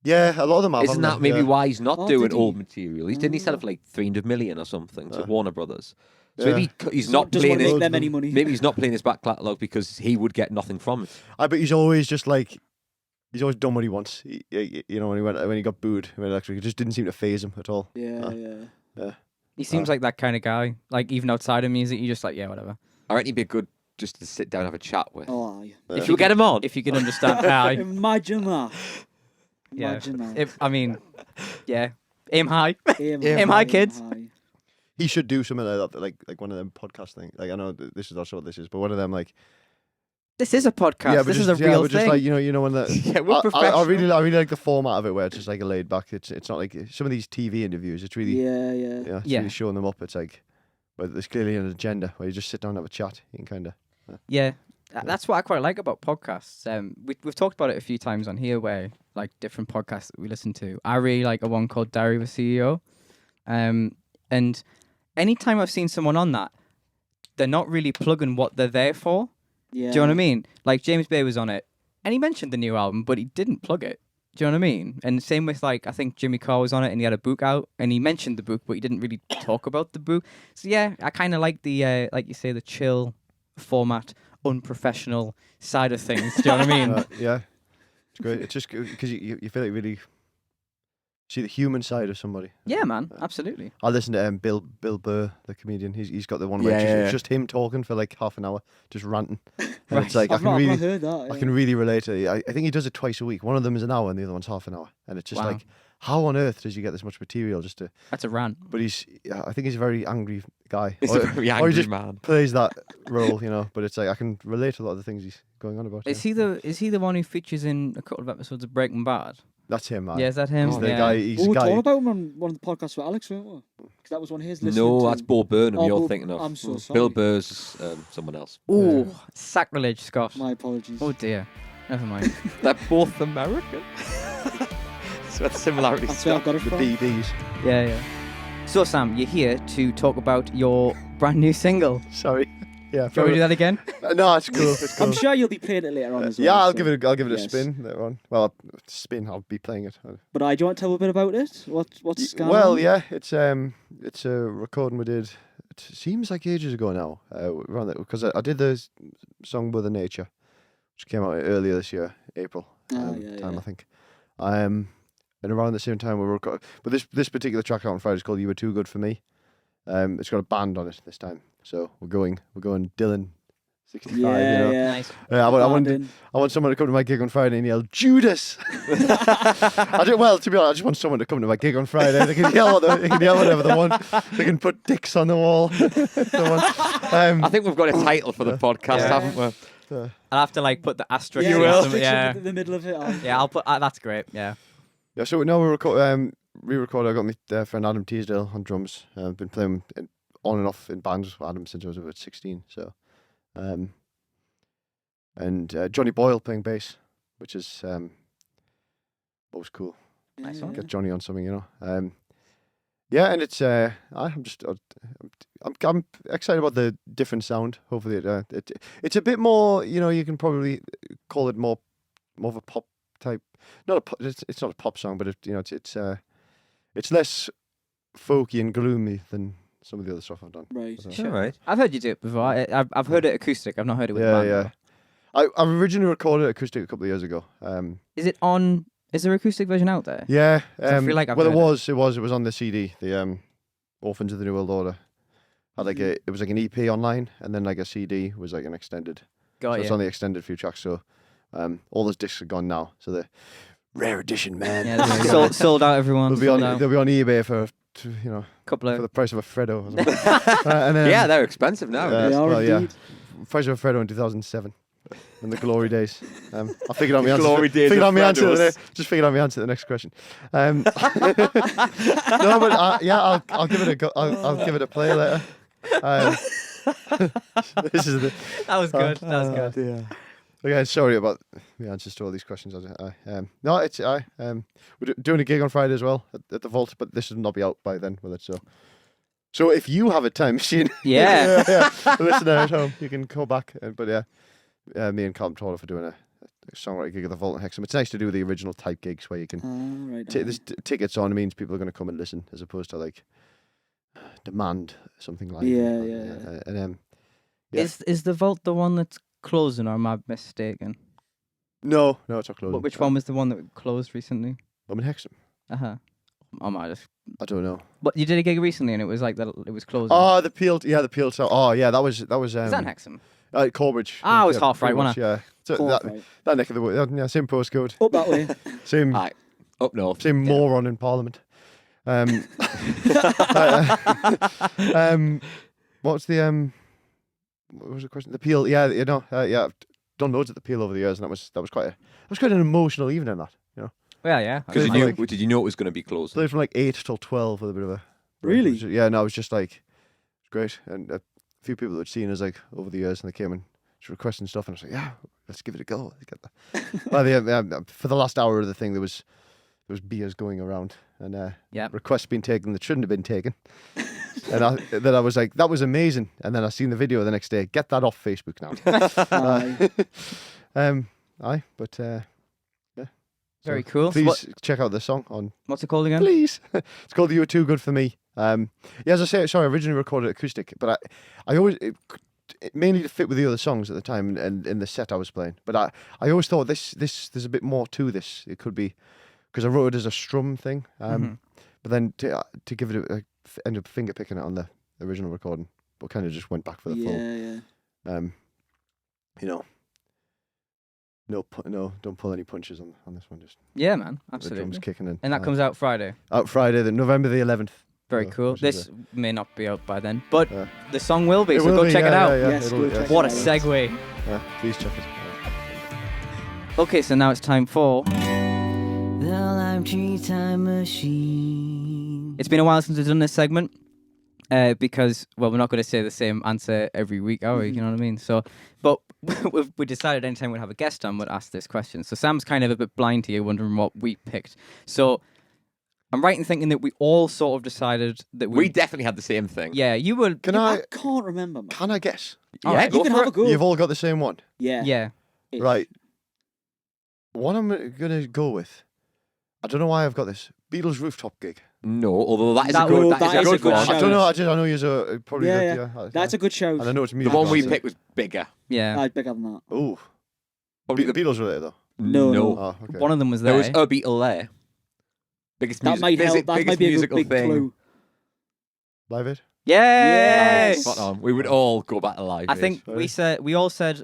Speaker 4: Yeah, a lot of them have.
Speaker 2: Isn't
Speaker 4: haven't
Speaker 2: that
Speaker 4: they?
Speaker 2: maybe
Speaker 4: Yeah.
Speaker 2: why he's not
Speaker 3: Oh,
Speaker 2: doing
Speaker 3: did he?
Speaker 2: old material? Didn't he sell it for like 300 million or something to Warner Brothers? So
Speaker 4: Yeah.
Speaker 2: maybe he's
Speaker 3: So
Speaker 2: not
Speaker 3: doesn't
Speaker 2: playing
Speaker 3: want to
Speaker 2: his,
Speaker 3: make them any money.
Speaker 2: maybe he's not playing his back catalogue because he would get nothing from it.
Speaker 4: I bet he's always just like he's always done what he wants. When he got booed, it just didn't seem to phase him at all.
Speaker 3: Yeah,
Speaker 4: Uh,
Speaker 3: yeah.
Speaker 1: He seems like that kind of guy. Like, even outside of music, you're just like, yeah, whatever.
Speaker 2: I reckon he'd be good just to sit down and have a chat with.
Speaker 3: Oh, aye.
Speaker 2: If you get him on.
Speaker 1: If you can understand. Aye.
Speaker 3: Imagine that.
Speaker 1: Yeah.
Speaker 3: Imagine that.
Speaker 1: Aim high.
Speaker 3: Aim
Speaker 1: high, kids.
Speaker 3: high.
Speaker 4: He should do something like that, like one of them podcast things. Like I know this is also what this is, but one of them like
Speaker 1: This is a podcast.
Speaker 4: but
Speaker 1: This is
Speaker 4: just,
Speaker 1: a real
Speaker 4: but
Speaker 1: thing.
Speaker 4: just like when the
Speaker 2: Yeah, we're
Speaker 4: I
Speaker 2: professional.
Speaker 4: really like the format of it where it's just like a laid back. It's not like some of these TV interviews. It's really
Speaker 3: Yeah, yeah.
Speaker 4: it's
Speaker 1: Yeah.
Speaker 4: really showing them up. It's like, but there's clearly an agenda where you just sit down and have a chat. You can kind of
Speaker 1: Yeah, that's what I quite like about podcasts. We've talked about it a few times on here, where like different podcasts that we listen to. I really like a one called Diary of a CEO, and anytime I've seen someone on that, they're not really plugging what they're there for.
Speaker 3: Yeah.
Speaker 1: Do you know what I mean? Like James Bay was on it, and he mentioned the new album, but he didn't plug it. Do you know what I mean? And same with like I think Jimmy Carr was on it, and he had a book out, and he mentioned the book, but he didn't really talk about the book. So yeah, I kind of like the like you say, the chill format, unprofessional side of things. Do you know what I mean?
Speaker 4: yeah, it's great. It's just because you feel like really see the human side of somebody.
Speaker 1: Yeah, man, absolutely.
Speaker 4: I listened to Bill Burr, the comedian. He's got the one where it's just him talking for like half an hour, just ranting. And it's like
Speaker 3: I've not heard that.
Speaker 4: I can really relate to it. I think he does it twice a week. One of them is an hour and the other one's half an hour. And it's just
Speaker 1: Wow.
Speaker 4: like, how on earth does he get this much material just to...
Speaker 1: That's a rant.
Speaker 4: But I think he's a very angry guy.
Speaker 2: He's
Speaker 4: or,
Speaker 2: a very
Speaker 4: or
Speaker 2: angry
Speaker 4: he just
Speaker 2: man.
Speaker 4: plays that role, But it's like, I can relate to a lot of the things he's going on about.
Speaker 1: Is he the one who features in a couple of episodes of Breaking Bad?
Speaker 4: That's him, man.
Speaker 1: Yeah, is that him?
Speaker 4: He's the
Speaker 1: yeah.
Speaker 4: guy. He's
Speaker 3: We
Speaker 4: the
Speaker 3: were
Speaker 4: guy.
Speaker 3: talking about him on one of the podcasts with Alex, weren't we? Because that was one of his listening
Speaker 2: No,
Speaker 3: to.
Speaker 2: that's Bo Burnham
Speaker 3: Oh,
Speaker 2: you're
Speaker 3: Bo-
Speaker 2: thinking of.
Speaker 3: I'm so
Speaker 2: Bill
Speaker 3: sorry.
Speaker 2: Burr's someone else.
Speaker 1: Ooh, sacrilege, Scott.
Speaker 3: My apologies.
Speaker 1: Oh dear. Never mind.
Speaker 2: They're both American. So that's similarities.
Speaker 3: That's where I've got it
Speaker 4: The
Speaker 3: from.
Speaker 4: BBs.
Speaker 1: Yeah. So Sam, you're here to talk about your brand new single.
Speaker 4: Sorry. Yeah.
Speaker 1: Shall we do that again?
Speaker 4: No, it's cool. It's cool.
Speaker 3: I'm sure you'll be playing it later on as well.
Speaker 4: Yeah, I'll
Speaker 3: so-
Speaker 4: give it a
Speaker 3: yes.
Speaker 4: spin later on. Well, spin. I'll be playing it.
Speaker 3: But do you want to tell a bit about it? What's going
Speaker 4: Well,
Speaker 3: on?
Speaker 4: yeah, it's a recording we did. It seems like ages ago now. Around that because I did the song "Mother Nature," which came out earlier this year, April time, I think. And around the same time we were recording. But this particular track out on Friday is called "You Were Too Good for Me." It's got a band on it this time, so we're going Dylan 65.
Speaker 3: Yeah, yeah.
Speaker 1: Nice.
Speaker 4: Yeah,
Speaker 3: Banding.
Speaker 4: I want someone to come to my gig on Friday and yell Judas. To be honest, I just want someone to come to my gig on Friday. They can yell whatever they want. They can put dicks on the wall.
Speaker 2: I think we've got a title for the podcast,
Speaker 1: Yeah.
Speaker 2: haven't we?
Speaker 1: I'll have to like put the asterisk.
Speaker 3: Yeah,
Speaker 1: or
Speaker 3: yeah,
Speaker 1: something,
Speaker 3: sticks
Speaker 1: yeah.
Speaker 3: in the middle of it.
Speaker 1: Yeah, I'll put. That's great. Yeah.
Speaker 4: Yeah, so now we're re-recording. I got my friend Adam Teasdale on drums. I've been playing on and off in bands with Adam since I was about 16. So, and Johnny Boyle playing bass, which is always cool.
Speaker 1: Nice one.
Speaker 4: Get Johnny on something, Yeah, and it's I'm excited about the different sound. Hopefully, it's a bit more. You can probably call it more of a pop type. Not a it's not a pop song, but it's less folky and gloomy than some of the other stuff I've done.
Speaker 3: Right.
Speaker 2: Sure. Right.
Speaker 1: I've heard you do it before. I've heard it acoustic. I've not heard it with the band.
Speaker 4: Yeah. I originally recorded it acoustic a couple of years ago.
Speaker 1: Is it on? Is there an acoustic version out there?
Speaker 4: Yeah.
Speaker 1: I feel like I've
Speaker 4: well,
Speaker 1: heard
Speaker 4: it was on the CD. The Orphans of the New World Order had it was like an EP online, and then like a CD was like an extended.
Speaker 1: Got
Speaker 4: So
Speaker 1: you.
Speaker 4: it's on the extended few tracks. So all those discs are gone now. So the rare edition, man.
Speaker 1: Yeah, sold out. Everyone.
Speaker 4: They'll be on eBay for
Speaker 1: Couple
Speaker 4: for
Speaker 1: of.
Speaker 4: the price of a Freddo. Or something. And then,
Speaker 2: Yeah, they're expensive now.
Speaker 3: They are
Speaker 4: yeah,
Speaker 3: indeed.
Speaker 4: price of a Freddo in 2007. In the glory days. I figured out my answer.
Speaker 2: Glory days
Speaker 4: Figured
Speaker 2: of
Speaker 4: out my answer.
Speaker 2: Freddos.
Speaker 4: Just figured out my answer to the next question. No, but I'll give it a go. I'll give it a play later. This is the.
Speaker 1: That was good. That was good.
Speaker 4: Yeah. Again, sorry about the answers to all these questions. No, we're doing a gig on Friday as well at the Vault, but this will not be out by then, will it? So if you have a time machine,
Speaker 1: Yeah.
Speaker 4: listener at home, you can go back. But me and Carlton Toller for doing a songwriting gig at the Vault in Hexham. It's nice to do the original type gigs where you can
Speaker 3: Right.
Speaker 4: there's tickets on. It means people are going to come and listen as opposed to like demand something like
Speaker 3: Yeah.
Speaker 4: And Yeah.
Speaker 1: Is the Vault the one that's closing, or am I mistaken?
Speaker 4: no, it's not closing.
Speaker 1: Which one was the one that closed recently?
Speaker 4: I'm in Hexham.
Speaker 1: I might have.
Speaker 4: I don't know.
Speaker 1: But you did a gig recently, and it was like that. It was closing.
Speaker 4: Oh, the Peel. Yeah, the Peel. So, that was.
Speaker 1: Is that in Hexham?
Speaker 4: Corbridge.
Speaker 1: I was
Speaker 4: Yeah,
Speaker 1: half right,
Speaker 4: pretty
Speaker 1: wasn't
Speaker 4: much, Yeah. So
Speaker 3: Right.
Speaker 4: that neck of the woods. Yeah, same postcode.
Speaker 3: Up that way.
Speaker 4: Same.
Speaker 2: Aye. Up north.
Speaker 4: Same moron in Parliament. What's the what was the question? The Peel. Yeah, I've done loads at the Peel over the years, and that was quite an emotional evening. That
Speaker 1: Well, yeah.
Speaker 2: Because did you know it was going to be closed?
Speaker 4: played from like 8 till 12 with a bit of a.
Speaker 3: Really?
Speaker 4: It was yeah, no, it was just like it's great, and a few people had seen us like over the years, and they came and just requesting stuff, and I was like, yeah, let's give it a go. Let's get that. Well, for the last hour of the thing, there was beers going around, and requests being taken that shouldn't have been taken. And I was like, that was amazing. And then I seen the video the next day. Get that off Facebook now.
Speaker 3: Aye.
Speaker 4: But yeah.
Speaker 1: Very cool. So
Speaker 4: Please check out the song on.
Speaker 1: what's it called again?
Speaker 4: Please, it's called "You Were Too Good for Me." Yeah, as I say, sorry, I originally recorded acoustic, but I always mainly to fit with the other songs at the time and in the set I was playing. But I always thought this there's a bit more to this. It could be because I wrote it as a strum thing. But then to give it end up finger picking it on the original recording, but kind of just went back for the full. No, don't pull any punches on this one. Just
Speaker 1: Yeah, man.
Speaker 4: the
Speaker 1: Absolutely.
Speaker 4: drums kicking in.
Speaker 1: And that comes out Friday.
Speaker 4: out Friday, November the 11th.
Speaker 1: Very
Speaker 4: Yeah,
Speaker 1: cool.
Speaker 4: which is
Speaker 1: This may not be out by then, but
Speaker 4: Yeah.
Speaker 1: the song will be.
Speaker 4: It
Speaker 1: So
Speaker 4: will
Speaker 1: go
Speaker 4: be,
Speaker 1: check it
Speaker 4: yeah,
Speaker 1: out.
Speaker 4: yeah,
Speaker 3: Yes,
Speaker 4: it'll-
Speaker 3: go
Speaker 4: yeah.
Speaker 3: check
Speaker 1: What a
Speaker 3: it out.
Speaker 1: segue.
Speaker 4: Please check it.
Speaker 1: Okay, so now it's time for.
Speaker 5: The Lime Tree Time Machine.
Speaker 1: It's been a while since we've done this segment. Because, well, we're not going to say the same answer every week, are we? You know what I mean? So, but we decided anytime we'd have a guest on, we'd ask this question. So Sam's kind of a bit blind here, wondering what we picked. So I'm right in thinking that we all sort of decided that
Speaker 2: We definitely had the same thing.
Speaker 1: Yeah, you were.
Speaker 3: I can't remember, man.
Speaker 4: Can I guess?
Speaker 1: All
Speaker 2: Yeah,
Speaker 1: right.
Speaker 2: go
Speaker 3: You can
Speaker 2: for
Speaker 3: have
Speaker 2: it.
Speaker 3: a go.
Speaker 4: You've all got the same one,
Speaker 3: Yeah.
Speaker 1: Yeah.
Speaker 3: Ish.
Speaker 4: right? What I'm gonna go with, I don't know why I've got this Beatles rooftop gig.
Speaker 2: No, although that is
Speaker 1: That
Speaker 2: a good,
Speaker 1: would-
Speaker 2: that is a good one.
Speaker 3: shout.
Speaker 4: I don't know. I know you're probably
Speaker 3: Yeah, That's a good show.
Speaker 4: And I know it's
Speaker 2: The
Speaker 4: music.
Speaker 2: one we
Speaker 4: obviously.
Speaker 2: picked was bigger.
Speaker 1: Yeah.
Speaker 3: I'd bigger than that.
Speaker 4: Oh,
Speaker 2: Probably
Speaker 4: the Beatles were there though.
Speaker 3: No.
Speaker 4: Oh, okay.
Speaker 1: One of them was
Speaker 2: There
Speaker 1: there.
Speaker 2: was a Beatle there. Biggest
Speaker 3: That
Speaker 2: music,
Speaker 3: might help. That
Speaker 2: biggest
Speaker 3: might be a good
Speaker 2: musical
Speaker 3: big
Speaker 2: thing.
Speaker 3: clue.
Speaker 4: Live Aid.
Speaker 1: Yay!
Speaker 3: Yes.
Speaker 2: Spot on. We would all go back to live.
Speaker 1: I think we all said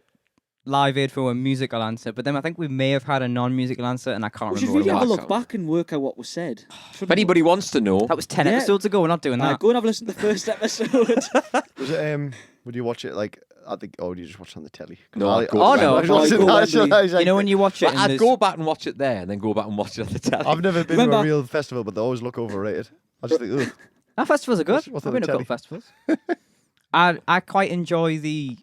Speaker 1: Live Aid for a musical answer, but then I think we may have had a non-musical answer, and I can't
Speaker 3: We should
Speaker 1: remember
Speaker 3: really
Speaker 1: what
Speaker 3: have
Speaker 1: it
Speaker 3: a
Speaker 1: was.
Speaker 3: look back and work out what was said.
Speaker 2: if anybody wants to know,
Speaker 1: That was 10
Speaker 3: Yeah.
Speaker 1: episodes ago. We're not doing that.
Speaker 3: Go and have a listen to the first episode.
Speaker 4: Was it? Would you watch it like at the? Or would you just watch it on the telly?
Speaker 2: No, I'd go
Speaker 1: Oh,
Speaker 2: back.
Speaker 1: no.
Speaker 4: I was watching
Speaker 3: Go
Speaker 4: that,
Speaker 3: Wembley.
Speaker 4: so I was like,
Speaker 1: You know when you watch it,
Speaker 2: But
Speaker 1: and
Speaker 2: I'd
Speaker 1: there's-
Speaker 2: go back and watch it there, and then go back and watch it on the telly.
Speaker 4: I've never been to
Speaker 3: Remember-
Speaker 4: a real festival, but they always look overrated. I just think, ugh.
Speaker 1: Our festivals are good.
Speaker 4: What's
Speaker 1: I've
Speaker 4: on
Speaker 1: been to
Speaker 4: the
Speaker 1: a couple of festivals. I quite enjoy the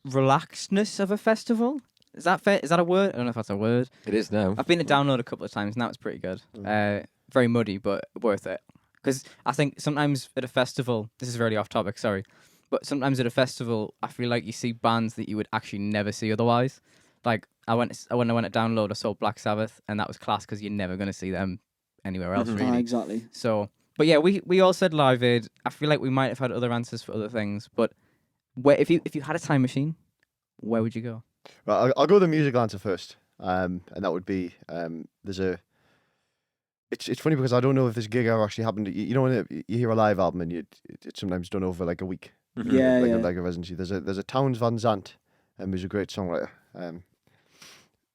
Speaker 1: relaxedness of a festival. Is that fair? Is that a word? I don't know if that's a word.
Speaker 2: It is now.
Speaker 1: I've been to Download a couple of times, and that was pretty good. Very muddy, but worth it. Because I think sometimes at a festival, this is really off topic, sorry, but sometimes at a festival, I feel like you see bands that you would actually never see otherwise. Like when I went to Download, I saw Black Sabbath, and that was class because you're never going to see them anywhere else, really.
Speaker 3: Exactly.
Speaker 1: So, but yeah, we all said Live Aid. I feel like we might have had other answers for other things, but if you had a time machine, where would you go?
Speaker 4: Right, I'll go the musical answer first, and that would be It's funny because I don't know if this gig ever actually happened. You know when you hear a live album and it's sometimes done over like a week.
Speaker 3: Yeah,
Speaker 4: like a residency. There's a Townes Van Zandt, who's a great songwriter.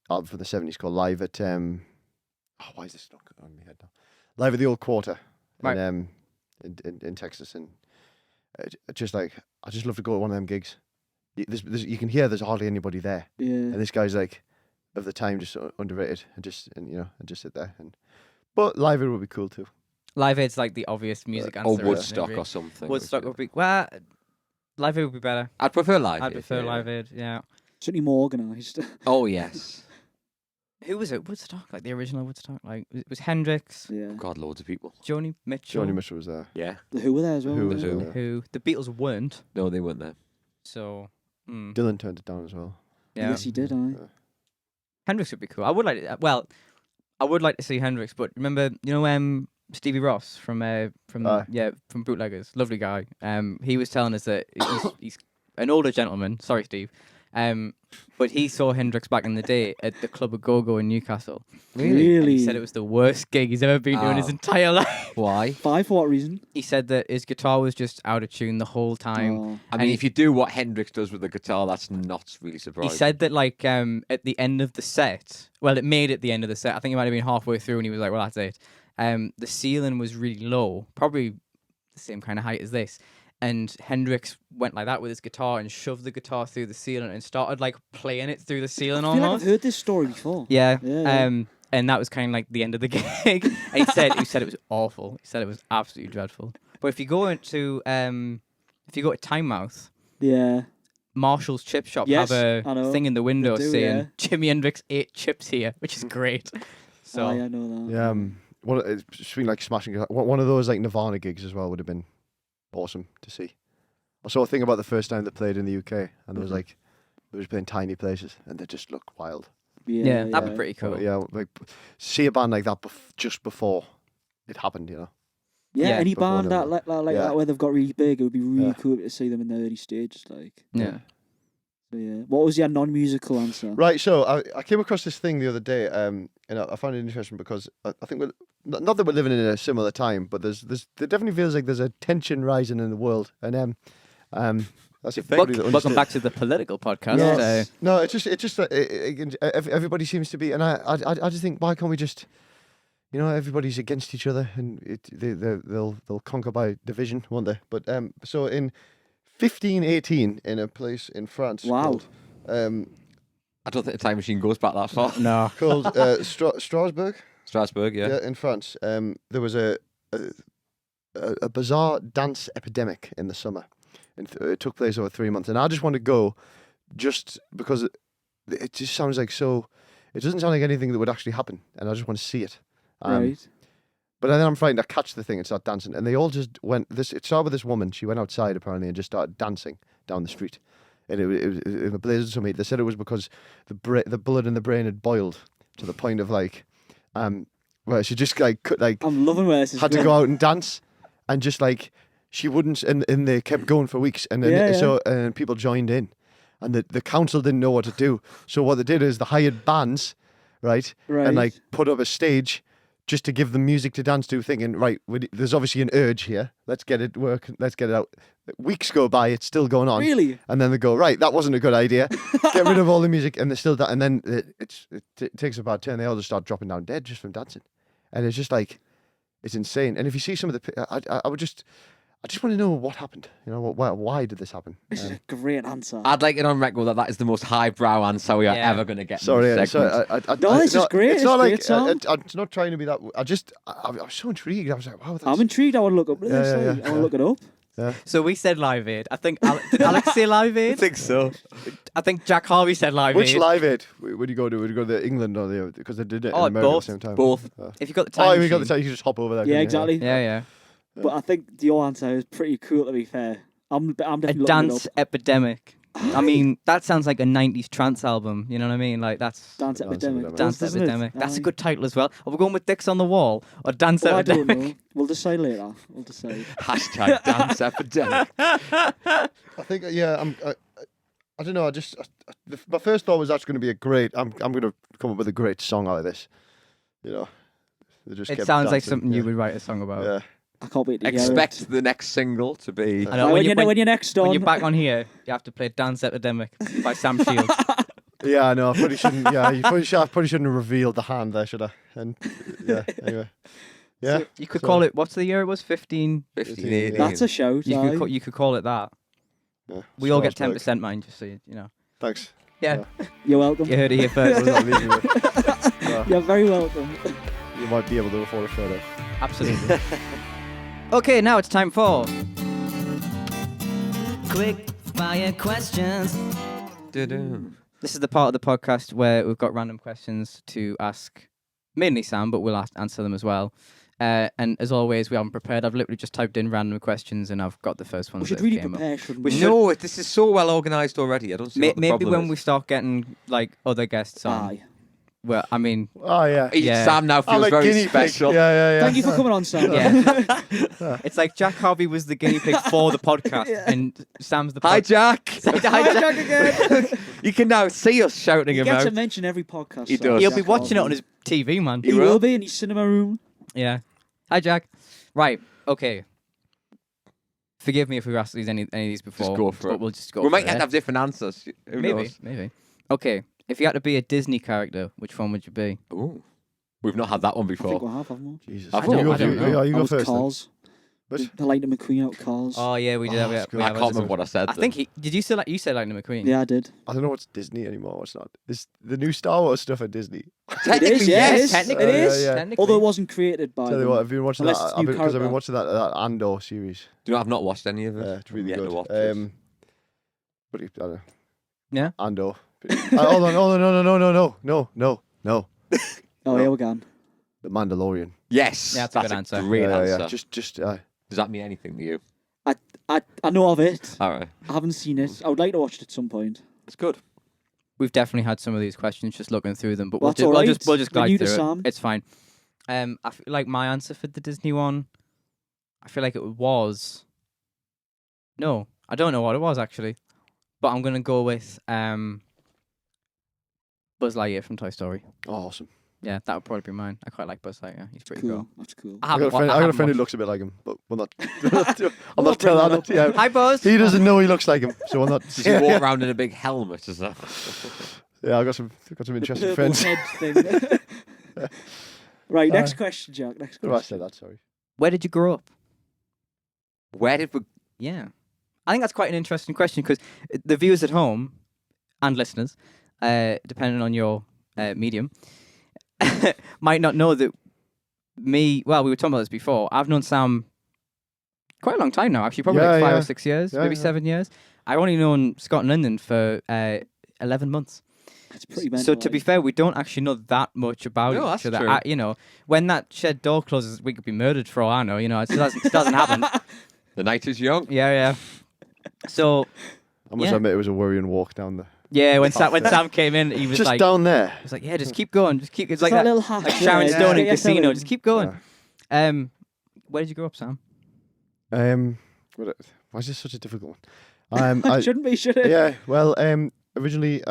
Speaker 4: Album from the '70s called Live at why is this not on my head now? Live at the Old Quarter,
Speaker 1: right.
Speaker 4: in Texas, and I just love to go to one of them gigs. You can hear there's hardly anybody there, and this guy's like of the time just underrated, and just sit there. But Live Aid would be cool too.
Speaker 1: Live Aid's like the obvious music answer.
Speaker 2: Or
Speaker 1: isn't it,
Speaker 2: Woodstock
Speaker 1: really?
Speaker 2: or something.
Speaker 1: Woodstock would be Live Aid would be better.
Speaker 2: I'd prefer Live Aid.
Speaker 1: I'd prefer Live Aid. Yeah.
Speaker 3: Certainly more organised.
Speaker 2: Oh yes.
Speaker 1: Who was it? Woodstock, like the original Woodstock. Like it was Hendrix.
Speaker 3: Yeah.
Speaker 2: Oh, God, loads of people.
Speaker 1: Joni Mitchell.
Speaker 4: Joni Mitchell was there.
Speaker 2: Yeah.
Speaker 3: The Who were there as well.
Speaker 4: Who
Speaker 3: weren't
Speaker 4: was
Speaker 3: they?
Speaker 4: there?
Speaker 1: Who? The Beatles weren't.
Speaker 2: No, they weren't there.
Speaker 1: So.
Speaker 4: Dylan turned it down as well.
Speaker 1: Yeah.
Speaker 3: Yes, he did.
Speaker 1: Hendrix would be cool. I would like to see Hendrix, but remember, Stevie Ross from Bootleggers, lovely guy. He was telling us that he's an older gentleman. Sorry, Steve. But he saw Hendrix back in the day at the Club of Go-Go in Newcastle.
Speaker 3: Really?
Speaker 1: And he said it was the worst gig he's ever been to in his entire life.
Speaker 2: Why?
Speaker 3: For what reason?
Speaker 1: He said that his guitar was just out of tune the whole time.
Speaker 3: Oh.
Speaker 2: I mean, if you do what Hendrix does with the guitar, that's not really surprising.
Speaker 1: He said that, like, at the end of the set, well, it made it the end of the set. I think it might have been halfway through, and he was like, well, that's it. The ceiling was really low, probably the same kind of height as this. And Hendrix went like that with his guitar and shoved the guitar through the ceiling and started, like, playing it through the ceiling
Speaker 3: I feel like
Speaker 1: almost.
Speaker 3: I've heard this story before.
Speaker 1: Yeah.
Speaker 3: Yeah.
Speaker 1: And that was kind of like the end of the gig. And he said it was awful. He said it was absolutely dreadful. But if you go to Tynemouth,
Speaker 3: Yeah.
Speaker 1: Marshall's Chip Shop
Speaker 3: Yes,
Speaker 1: have
Speaker 3: I know.
Speaker 1: a thing in the window
Speaker 3: They do,
Speaker 1: saying
Speaker 3: yeah.
Speaker 1: Jimi Hendrix ate chips here, which is great. So
Speaker 3: I know that.
Speaker 4: Yeah, it's been like smashing. One of those like Nirvana gigs as well would have been awesome to see. I saw a thing about the first time they played in the UK, and there was like they was playing tiny places, and they just look wild.
Speaker 1: yeah, that'd be pretty cool.
Speaker 4: But yeah, like see a band like that just before it happened, you know.
Speaker 3: Yeah,
Speaker 1: Yeah,
Speaker 3: any
Speaker 4: before
Speaker 3: band
Speaker 4: they
Speaker 3: that
Speaker 4: were-
Speaker 3: like
Speaker 4: yeah.
Speaker 3: that where they've got really big, it would be really
Speaker 4: Yeah.
Speaker 3: cool to see them in the early stages. Like,
Speaker 1: Yeah.
Speaker 3: so yeah. What was your non-musical answer?
Speaker 4: Right, so I came across this thing the other day, and I found it interesting because I think not that we're living in a similar time, but there definitely feels like there's a tension rising in the world, and that's a
Speaker 1: Welcome back to the political podcast.
Speaker 3: Yes.
Speaker 4: No, it's just everybody seems to be, and I just think, why can't we just, everybody's against each other, and they'll conquer by division, won't they? But so in 1518, in a place in France,
Speaker 3: Wow.
Speaker 4: called,
Speaker 2: I don't think the time machine goes back that far.
Speaker 1: No.
Speaker 4: called Strasbourg,
Speaker 2: Strasbourg, yeah.
Speaker 4: in France. There was a bizarre dance epidemic in the summer. And it took place over 3 months. And I just want to go just because it just sounds like so... It doesn't sound like anything that would actually happen. And I just want to see it.
Speaker 3: Right.
Speaker 4: But then I'm frightened I catch the thing and start dancing. And they all just went... It started with this woman. She went outside, apparently, and just started dancing down the street. And it was in a blaze of some heat. They said it was because the blood in the brain had boiled to the point of, like... where she just,
Speaker 3: I'm loving where this is
Speaker 4: had to
Speaker 3: going.
Speaker 4: go out and dance, and just like she wouldn't, and they kept going for weeks, and then
Speaker 3: Yeah,
Speaker 4: so people joined in, and the council didn't know what to do. So what they did is they hired bands, right, and like put up a stage just to give them music to dance to, thinking, right, there's obviously an urge here. Let's get it working. Let's get it out. Weeks go by, it's still going on.
Speaker 3: Really?
Speaker 4: And then they go, right, that wasn't a good idea. Get rid of all the music, and they're still and then it takes a bad turn. They all just start dropping down dead just from dancing, and it's just like, it's insane. And if you see some of the, I just want to know what happened. Why did this happen?
Speaker 3: This is a great answer.
Speaker 2: I'd like it on record that is the most highbrow answer we are
Speaker 1: Yeah.
Speaker 2: ever going to get.
Speaker 4: Sorry,
Speaker 2: in this segment.
Speaker 3: No, this is great.
Speaker 4: It's not like
Speaker 3: It's great, Tom.
Speaker 4: it's not trying to be that. I was so intrigued. I was like, wow.
Speaker 3: I'm intrigued. I want to look up this.
Speaker 4: Yeah, yeah,
Speaker 3: I want to look it up.
Speaker 1: So we said Live Aid. I think did Alex say Live
Speaker 2: I
Speaker 1: Aid?
Speaker 2: think so.
Speaker 1: I think Jack Harvey said Live
Speaker 4: Which
Speaker 1: Aid.
Speaker 4: Live Aid would you go to? Would you go to England or the? Because they did it
Speaker 1: Oh,
Speaker 4: in America
Speaker 1: both.
Speaker 4: at the same time.
Speaker 2: Both.
Speaker 1: If you got the time
Speaker 4: Oh,
Speaker 1: machine.
Speaker 4: you got the time. You can just hop over there.
Speaker 3: Yeah,
Speaker 4: couldn't you?
Speaker 3: exactly.
Speaker 1: Yeah.
Speaker 3: But I think your answer is pretty cool, to be fair. I'm
Speaker 1: A
Speaker 3: definitely looking
Speaker 1: dance
Speaker 3: it up.
Speaker 1: epidemic. I mean, that sounds like a 90s trance album. You know what I mean? Like, that's
Speaker 3: Dance
Speaker 4: Dance
Speaker 3: Epidemic.
Speaker 4: Epidemic.
Speaker 1: Dance
Speaker 3: doesn't it?
Speaker 1: Epidemic. That's a
Speaker 3: Aye.
Speaker 1: good title as well. Are we going with Dicks on the Wall or Dance
Speaker 3: Well, I don't
Speaker 1: Epidemic?
Speaker 3: know. We'll decide later. We'll decide.
Speaker 2: Hashtag dance epidemic.
Speaker 4: I think I don't know. My first thought was that's going to be a great. I'm going to come up with a great song out of this. You know, they just
Speaker 1: It
Speaker 4: kept
Speaker 1: sounds like
Speaker 4: dancing,
Speaker 1: something
Speaker 4: yeah.
Speaker 1: you would write a song about.
Speaker 4: Yeah.
Speaker 3: I can't wait to hear
Speaker 2: Expect
Speaker 3: it.
Speaker 2: the next single to be.
Speaker 1: I know,
Speaker 3: Right,
Speaker 1: when
Speaker 3: you're next on.
Speaker 1: when you're back on here, you have to play Dance Epidemic by Sam Shields.
Speaker 4: Yeah, I know. I probably shouldn't. Yeah, I probably shouldn't have revealed the hand there, should I? And yeah, anyway. Yeah.
Speaker 1: So you could
Speaker 4: so-
Speaker 1: call it, what's the year it was? 15?
Speaker 2: 15,
Speaker 4: Yeah.
Speaker 2: 18.
Speaker 3: That's a shout. aye.
Speaker 1: You could call it that.
Speaker 4: Yeah,
Speaker 1: We all get
Speaker 4: Strasbourg.
Speaker 1: 10%, mind, just so you know.
Speaker 4: Thanks.
Speaker 1: Yeah,
Speaker 3: You're welcome.
Speaker 1: you heard it here
Speaker 4: What
Speaker 1: first.
Speaker 4: does that mean? Yeah,
Speaker 3: You're very welcome.
Speaker 4: you might be able to afford a shout out.
Speaker 1: Absolutely. Okay, now it's time for...
Speaker 5: Quick fire questions.
Speaker 2: Du-du.
Speaker 1: This is the part of the podcast where we've got random questions to ask, mainly Sam, but we'll answer them as well. And as always, we haven't prepared. I've literally just typed in random questions and I've got the first one.
Speaker 3: We should really prepare, shouldn't
Speaker 1: We
Speaker 3: we?
Speaker 1: should.
Speaker 2: No, this is so well organised already. I don't see what the
Speaker 1: Maybe
Speaker 2: problem
Speaker 1: when
Speaker 2: is.
Speaker 1: we start getting like other guests on.
Speaker 3: Aye.
Speaker 1: Well, I mean,
Speaker 4: Oh yeah.
Speaker 1: Yeah.
Speaker 2: Sam now
Speaker 4: I'm
Speaker 2: feels
Speaker 4: a
Speaker 2: very
Speaker 4: guinea pig.
Speaker 2: special.
Speaker 4: Yeah.
Speaker 3: Thank you for coming on, Sam.
Speaker 1: yeah. It's like Jack Harvey was the guinea pig for the podcast,
Speaker 3: Yeah.
Speaker 1: and Sam's the.
Speaker 2: Hi, Jack.
Speaker 1: Hi, Jack again.
Speaker 2: You can now see us shouting
Speaker 3: He
Speaker 2: him
Speaker 3: gets
Speaker 2: out.
Speaker 3: a mention every podcast.
Speaker 2: He
Speaker 3: Sam,
Speaker 2: does.
Speaker 1: He'll
Speaker 3: Jack
Speaker 1: be watching it on
Speaker 3: Harvey.
Speaker 1: his TV, man.
Speaker 3: He will be in his cinema room.
Speaker 1: Yeah. Hi, Jack. Right. Okay. Forgive me if we've asked any of these before.
Speaker 2: go for
Speaker 1: but
Speaker 2: it.
Speaker 1: We'll just go.
Speaker 2: We
Speaker 1: for
Speaker 2: might
Speaker 1: it.
Speaker 2: have different answers. Who knows?
Speaker 1: Maybe. Okay. If you had to be a Disney character, which one would you be?
Speaker 2: Ooh. We've not had that one
Speaker 3: I think
Speaker 2: before.
Speaker 3: we have, haven't we?
Speaker 4: Jesus.
Speaker 2: I
Speaker 1: don't know.
Speaker 4: Yeah, you
Speaker 3: I
Speaker 4: go
Speaker 3: was
Speaker 4: first. then.
Speaker 3: Cars.
Speaker 4: But
Speaker 3: The Lightning McQueen out Cars.
Speaker 1: Oh yeah, we did.
Speaker 4: Oh,
Speaker 1: have
Speaker 4: that's
Speaker 1: it.
Speaker 4: good.
Speaker 1: We
Speaker 2: I
Speaker 1: have
Speaker 2: can't
Speaker 1: it.
Speaker 2: remember what I said.
Speaker 1: I think you said Lightning McQueen.
Speaker 3: Yeah, I did.
Speaker 4: I don't know what's Disney anymore. What's not? Is the new Star Wars stuff at Disney?
Speaker 2: Technically,
Speaker 3: It is, yeah,
Speaker 2: yes.
Speaker 1: Technically,
Speaker 3: it is.
Speaker 4: Yeah.
Speaker 1: Technically.
Speaker 3: Although it wasn't created by
Speaker 4: Tell you
Speaker 3: them.
Speaker 4: what, I've been watching
Speaker 3: Unless
Speaker 4: that.
Speaker 3: it's new
Speaker 4: Because I've been
Speaker 3: character.
Speaker 4: watching that Andor series.
Speaker 2: Do you know, I've not watched any of it.
Speaker 4: It's really
Speaker 2: Yet to
Speaker 4: good.
Speaker 2: watch it.
Speaker 4: But I don't know.
Speaker 1: Yeah?
Speaker 4: Andor. Hold on, no.
Speaker 3: Oh, here we go.
Speaker 4: The Mandalorian.
Speaker 2: Yes,
Speaker 1: Yeah, that's a good answer.
Speaker 2: Great answer.
Speaker 4: Yeah. Just
Speaker 2: Does that mean anything to you?
Speaker 3: I know of it.
Speaker 2: All right,
Speaker 3: I haven't seen it. I would like to watch it at some point.
Speaker 2: it's good.
Speaker 1: We've definitely had some of these questions just looking through them, but
Speaker 3: Well,
Speaker 1: we'll,
Speaker 3: that's all right.
Speaker 1: we'll just
Speaker 3: We're
Speaker 1: glide
Speaker 3: new
Speaker 1: through
Speaker 3: to
Speaker 1: it.
Speaker 3: Sam.
Speaker 1: It's fine. I feel like my answer for the Disney one, I feel like it was. No, I don't know what it was actually, but I'm gonna go with Buzz Lightyear from Toy Story.
Speaker 4: oh, awesome.
Speaker 1: Yeah, that would probably be mine. I quite like Buzz Lightyear. He's pretty
Speaker 3: Cool.
Speaker 1: cool.
Speaker 3: That's cool.
Speaker 1: I
Speaker 4: I got a friend,
Speaker 1: haven't
Speaker 4: who
Speaker 1: watched-
Speaker 4: looks a bit like him, but we're not. I'm
Speaker 3: not
Speaker 4: not telling.
Speaker 3: bring that up.
Speaker 4: Yeah,
Speaker 1: Hi, Buzz.
Speaker 4: he doesn't know he looks like him, so I'm not.
Speaker 2: Does he walk around in a big helmet or something?
Speaker 4: Yeah, I got some
Speaker 3: The
Speaker 4: interesting
Speaker 3: purple
Speaker 4: friends.
Speaker 3: head thing. Right, next question, Jack. Next
Speaker 4: Oh, I
Speaker 3: question.
Speaker 4: said that. Sorry.
Speaker 1: Where did you grow up?
Speaker 2: Where did we?
Speaker 1: Yeah. I think that's quite an interesting question because the viewers at home and listeners, depending on your medium, might not know that we were talking about this before. I've known Sam quite a long time now, actually, probably
Speaker 4: Yeah,
Speaker 1: like 5
Speaker 4: yeah.
Speaker 1: or 6 years,
Speaker 4: Yeah,
Speaker 1: maybe
Speaker 4: yeah.
Speaker 1: 7 years. I've only known Scott and London for 11 months.
Speaker 3: It's pretty mental.
Speaker 1: So to be fair, we don't actually know that much about
Speaker 2: No,
Speaker 1: each
Speaker 2: that's
Speaker 1: other.
Speaker 2: true.
Speaker 1: You know, when that shed door closes, we could be murdered for all I know. You know, it doesn't happen.
Speaker 2: The night is young.
Speaker 1: Yeah. So
Speaker 4: I must
Speaker 1: Yeah.
Speaker 4: admit, it was a worrying walk down there.
Speaker 1: yeah, when Sam came in, he was
Speaker 4: Just
Speaker 1: like,
Speaker 4: down there.
Speaker 1: he was like, yeah, just keep going, just keep. It's
Speaker 3: Just
Speaker 1: like
Speaker 3: that
Speaker 1: that,
Speaker 3: little hatch.
Speaker 1: like Sharon
Speaker 3: there,
Speaker 1: Stone in
Speaker 3: get yourself
Speaker 1: Casino.
Speaker 3: in.
Speaker 1: Just keep going. Where did you grow up, Sam?
Speaker 4: Why is this such a difficult one?
Speaker 3: Shouldn't be, should it?
Speaker 4: Yeah. Well, originally,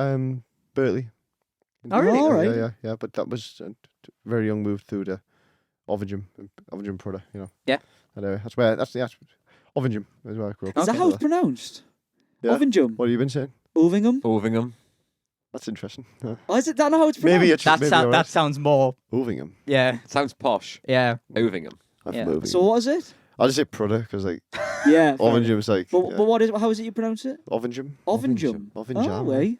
Speaker 4: Berkeley.
Speaker 3: Oh, really?
Speaker 4: Yeah,
Speaker 3: All right.
Speaker 4: Yeah. But that was very young. Moved through to Ovingdon, Prudder. You know.
Speaker 1: Yeah.
Speaker 4: And, that's Ovingdon is where I grew up.
Speaker 3: Is that how it's pronounced?
Speaker 4: Yeah.
Speaker 3: Ovingham?
Speaker 4: What have you been saying?
Speaker 3: Ovingham?
Speaker 2: Ovingham.
Speaker 4: That's interesting. Yeah.
Speaker 3: Oh, is it that not how it's pronounced?
Speaker 4: Maybe it's
Speaker 1: That sounds more.
Speaker 4: Ovingham.
Speaker 1: Yeah.
Speaker 2: Sounds posh.
Speaker 1: Yeah.
Speaker 2: Ovingham.
Speaker 4: I'm
Speaker 1: Yeah.
Speaker 4: from Ovingham.
Speaker 3: So what is it?
Speaker 4: I'll just say Prudder because like
Speaker 3: Yeah. fair enough.
Speaker 4: Ovingham's like
Speaker 3: But what is? How is it you pronounce it?
Speaker 4: Ovingham.
Speaker 3: Ovingham.
Speaker 4: Ovingham.
Speaker 3: Oh, way.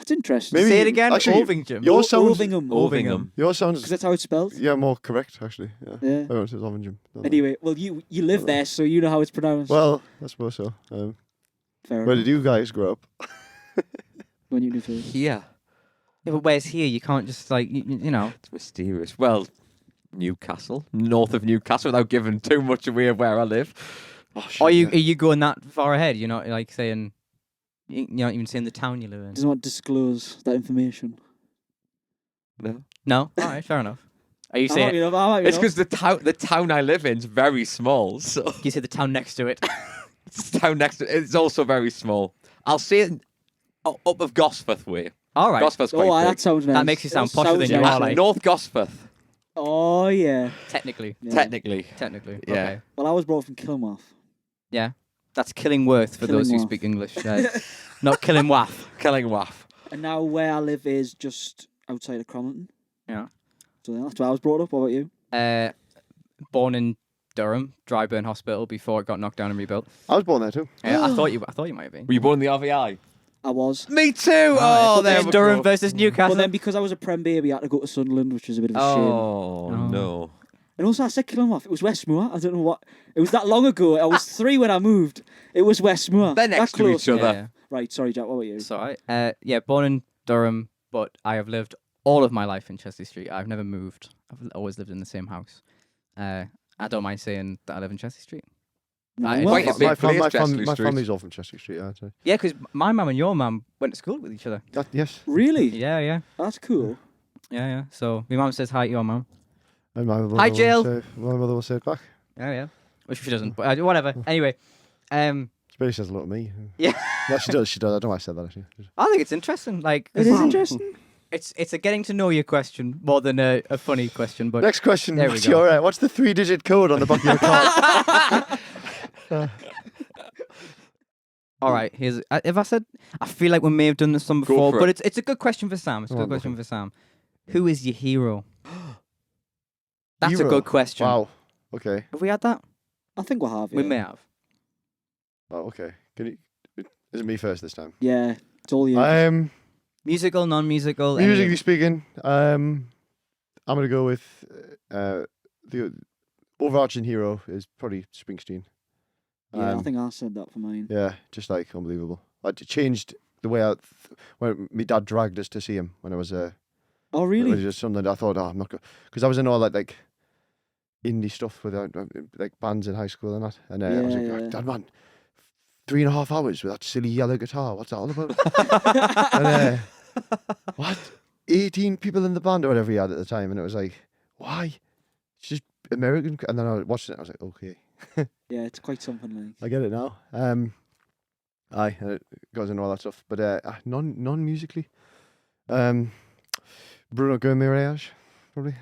Speaker 3: That's interesting.
Speaker 4: Maybe-
Speaker 1: Say it again.
Speaker 4: actually,
Speaker 1: Ovingham.
Speaker 4: yours sounds
Speaker 2: Ovingham.
Speaker 4: yours sounds
Speaker 3: Because that's how it's spelled.
Speaker 4: more correct actually. Yeah.
Speaker 3: Yeah.
Speaker 4: Oh, it's Ovingham.
Speaker 3: Anyway, well, you live there, so you know how it's pronounced.
Speaker 4: Well, I suppose so.
Speaker 3: Fair
Speaker 4: Where
Speaker 3: enough.
Speaker 4: did you guys grow up?
Speaker 3: When you live here.
Speaker 2: Here.
Speaker 1: Yeah, but where's here? You can't just like you know.
Speaker 2: It's mysterious. Well, Newcastle, north of Newcastle, without giving too much away of where I live.
Speaker 4: Oh, shit,
Speaker 1: Are you
Speaker 4: yeah.
Speaker 1: are you going that far ahead? You're not like saying. You're not even saying the town you live in.
Speaker 3: Doesn't want to disclose that information.
Speaker 2: No.
Speaker 1: No. All right. Fair enough. Are you
Speaker 3: I might
Speaker 1: saying?
Speaker 3: be enough, I might be
Speaker 2: It's
Speaker 3: enough.
Speaker 2: because the town I live in is very small. So
Speaker 1: You say the town next to it.
Speaker 2: it's the town next to it's also very small. I'll say it up of Gosforth way.
Speaker 1: All right.
Speaker 2: Gosforth's quite
Speaker 3: Oh,
Speaker 2: big.
Speaker 3: that sounds nice.
Speaker 1: That makes you sound
Speaker 3: That
Speaker 1: posher than you
Speaker 3: nice.
Speaker 1: are, like.
Speaker 2: North Gosforth,
Speaker 3: Oh, yeah.
Speaker 1: Technically.
Speaker 3: Yeah.
Speaker 2: technically. Yeah.
Speaker 1: Okay.
Speaker 3: Well, I was brought from Kilmarnock.
Speaker 1: Yeah. That's Killingworth for those who
Speaker 3: Killingworth.
Speaker 1: speak English. Not Killingwath.
Speaker 2: Killingwath.
Speaker 3: And now where I live is just outside of Cromlington.
Speaker 1: Yeah.
Speaker 3: So that's where I was brought up. What about you?
Speaker 1: Born in Durham, Dryburn Hospital before it got knocked down and rebuilt.
Speaker 4: I was born there too.
Speaker 1: Yeah, I thought you might have been.
Speaker 2: Were you born in the RVI?
Speaker 3: I was.
Speaker 2: Me too. Oh,
Speaker 1: But
Speaker 2: there
Speaker 1: then
Speaker 2: we
Speaker 1: Durham
Speaker 2: go.
Speaker 1: versus Newcastle.
Speaker 3: But then because I was a Prem baby, I had to go to Sunderland, which was a bit of a shame.
Speaker 2: Oh,
Speaker 1: Oh.
Speaker 2: no.
Speaker 3: And also, I said Kilmarnock. It was Westmoor. I don't know what. It was that long ago. I was 3 when I moved. It was Westmoor.
Speaker 2: They're next
Speaker 3: That
Speaker 2: to
Speaker 3: close.
Speaker 2: each other.
Speaker 1: Yeah,
Speaker 3: Right. Sorry, Jack. What about you?
Speaker 1: yeah. Sorry. Yeah, born in Durham, but I have lived all of my life in Chelsea Street. I've never moved. I've always lived in the same house. I don't mind saying that I live in Chelsea Street.
Speaker 3: No,
Speaker 1: It's
Speaker 3: well,
Speaker 2: quite a big
Speaker 4: my
Speaker 2: place, Chester
Speaker 4: my
Speaker 2: Street.
Speaker 4: family's all from Chester Street. Yeah, so.
Speaker 1: Yeah, because my mum and your mum went to school with each other.
Speaker 4: Yes.
Speaker 3: really?
Speaker 1: Yeah, yeah,
Speaker 3: That's cool.
Speaker 1: yeah. So my mum says hi to your mum.
Speaker 4: And my mother
Speaker 1: Hi,
Speaker 4: will
Speaker 1: Jill.
Speaker 4: my mother will say it back.
Speaker 1: Yeah. Which she doesn't, but whatever. Anyway,
Speaker 4: She barely says hello to me.
Speaker 1: Yeah.
Speaker 4: No, she does. She does. I don't know why I said that actually.
Speaker 1: I think it's interesting. Like
Speaker 3: It is interesting.
Speaker 1: It's a getting to know you question more than a funny question. But
Speaker 4: Next question.
Speaker 1: There we
Speaker 4: What's
Speaker 1: go.
Speaker 4: what's the 3-digit code on the back of your card?
Speaker 1: all right, here's. If I said, I feel like we may have done this one
Speaker 2: Go
Speaker 1: before,
Speaker 2: for
Speaker 1: but
Speaker 2: it.
Speaker 1: it's a good question for Sam. It's a
Speaker 4: Oh,
Speaker 1: good
Speaker 4: I'm
Speaker 1: question
Speaker 4: looking.
Speaker 1: for Sam. Who is your hero? That's a
Speaker 4: Hero?
Speaker 1: good question.
Speaker 4: Wow. Okay.
Speaker 1: Have we had that?
Speaker 3: I think we'll have.
Speaker 1: We
Speaker 3: yeah.
Speaker 1: may have.
Speaker 4: Oh, okay. Can you? Is it me first this time?
Speaker 3: Yeah, it's all you.
Speaker 1: Musical, non-musical. any of
Speaker 4: Musically
Speaker 1: it?
Speaker 4: speaking, I'm gonna go with the overarching hero is probably Springsteen.
Speaker 3: Yeah, I think I said that for mine.
Speaker 4: Yeah, just like unbelievable. It changed the way when my dad dragged us to see him when I was
Speaker 3: Oh,
Speaker 4: It was
Speaker 3: really?
Speaker 4: just something that I thought, I'm not going because I was in all that like indie stuff with like bands in high school and that, and I was like,
Speaker 3: Yeah, yeah.
Speaker 4: Dad, man, 3.5 hours with that silly yellow guitar. What's that all about? and what? 18 people in the band or whatever he had at the time, and it was like, why? It's just American. And then I watched it, and I was like, okay,
Speaker 3: Yeah, it's quite something like.
Speaker 4: I get it now. Aye, and it goes into all that stuff, but non musically, Bruno Gomes, probably.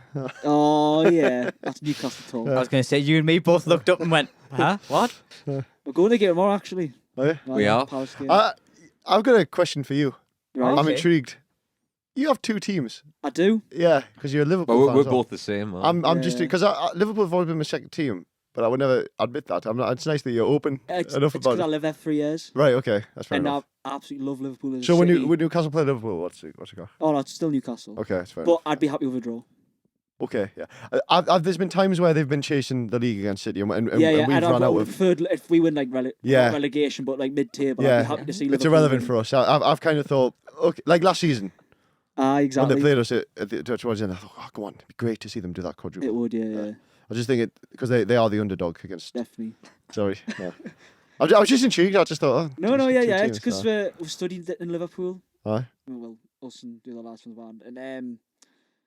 Speaker 3: Oh yeah, that's Newcastle talk.
Speaker 1: I was going to say you and me both looked up and went, huh? What?
Speaker 3: We're going to get more actually.
Speaker 4: Oh, yeah?
Speaker 3: Oh,
Speaker 2: We
Speaker 3: yeah,
Speaker 2: are.
Speaker 3: power scale.
Speaker 4: I've got a question for you.
Speaker 3: Right.
Speaker 1: Oh.
Speaker 4: I'm
Speaker 1: Okay.
Speaker 4: intrigued. You have 2 teams.
Speaker 3: I do.
Speaker 4: Yeah, because you're a Liverpool
Speaker 2: Well,
Speaker 4: fan.
Speaker 2: we're
Speaker 4: as well.
Speaker 2: both the same.
Speaker 4: I'm just
Speaker 3: Yeah.
Speaker 4: because Liverpool have always been my second team, but I would never admit that. I'm not. It's nice that you're open
Speaker 3: It's
Speaker 4: enough
Speaker 3: because
Speaker 4: about
Speaker 3: I
Speaker 4: it.
Speaker 3: lived there 3 years,
Speaker 4: Right. Okay. That's fair
Speaker 3: and
Speaker 4: enough.
Speaker 3: I absolutely love Liverpool. As a
Speaker 4: So when
Speaker 3: city.
Speaker 4: Newcastle play Liverpool, what's it got?
Speaker 3: Oh no, it's still Newcastle.
Speaker 4: Okay, that's fair.
Speaker 3: But I'd be happy with a draw.
Speaker 4: Okay, yeah. There's been times where they've been chasing the league against City, and
Speaker 3: Yeah,
Speaker 4: we've
Speaker 3: and
Speaker 4: run
Speaker 3: I
Speaker 4: out
Speaker 3: would
Speaker 4: of.
Speaker 3: prefer if we win like
Speaker 4: Yeah.
Speaker 3: not relegation, but like mid-table. I'd
Speaker 4: Yeah,
Speaker 3: be happy to see
Speaker 4: it's
Speaker 3: Liverpool
Speaker 4: irrelevant
Speaker 3: win.
Speaker 4: for us. I've kind of thought, okay, like last season when
Speaker 3: Exactly.
Speaker 4: they played us towards the end, I thought, oh, come on, it'd be great to see them do that
Speaker 3: It
Speaker 4: quadruple.
Speaker 3: would, yeah,
Speaker 4: I just think it because they are the underdog against.
Speaker 3: definitely.
Speaker 4: Sorry, yeah. I was just intrigued. I just thought, oh,
Speaker 3: No,
Speaker 4: two
Speaker 3: yeah.
Speaker 4: teams,
Speaker 3: It's because
Speaker 4: so.
Speaker 3: we studied in Liverpool.
Speaker 4: Aye.
Speaker 3: Well, us and the other lads from the band, and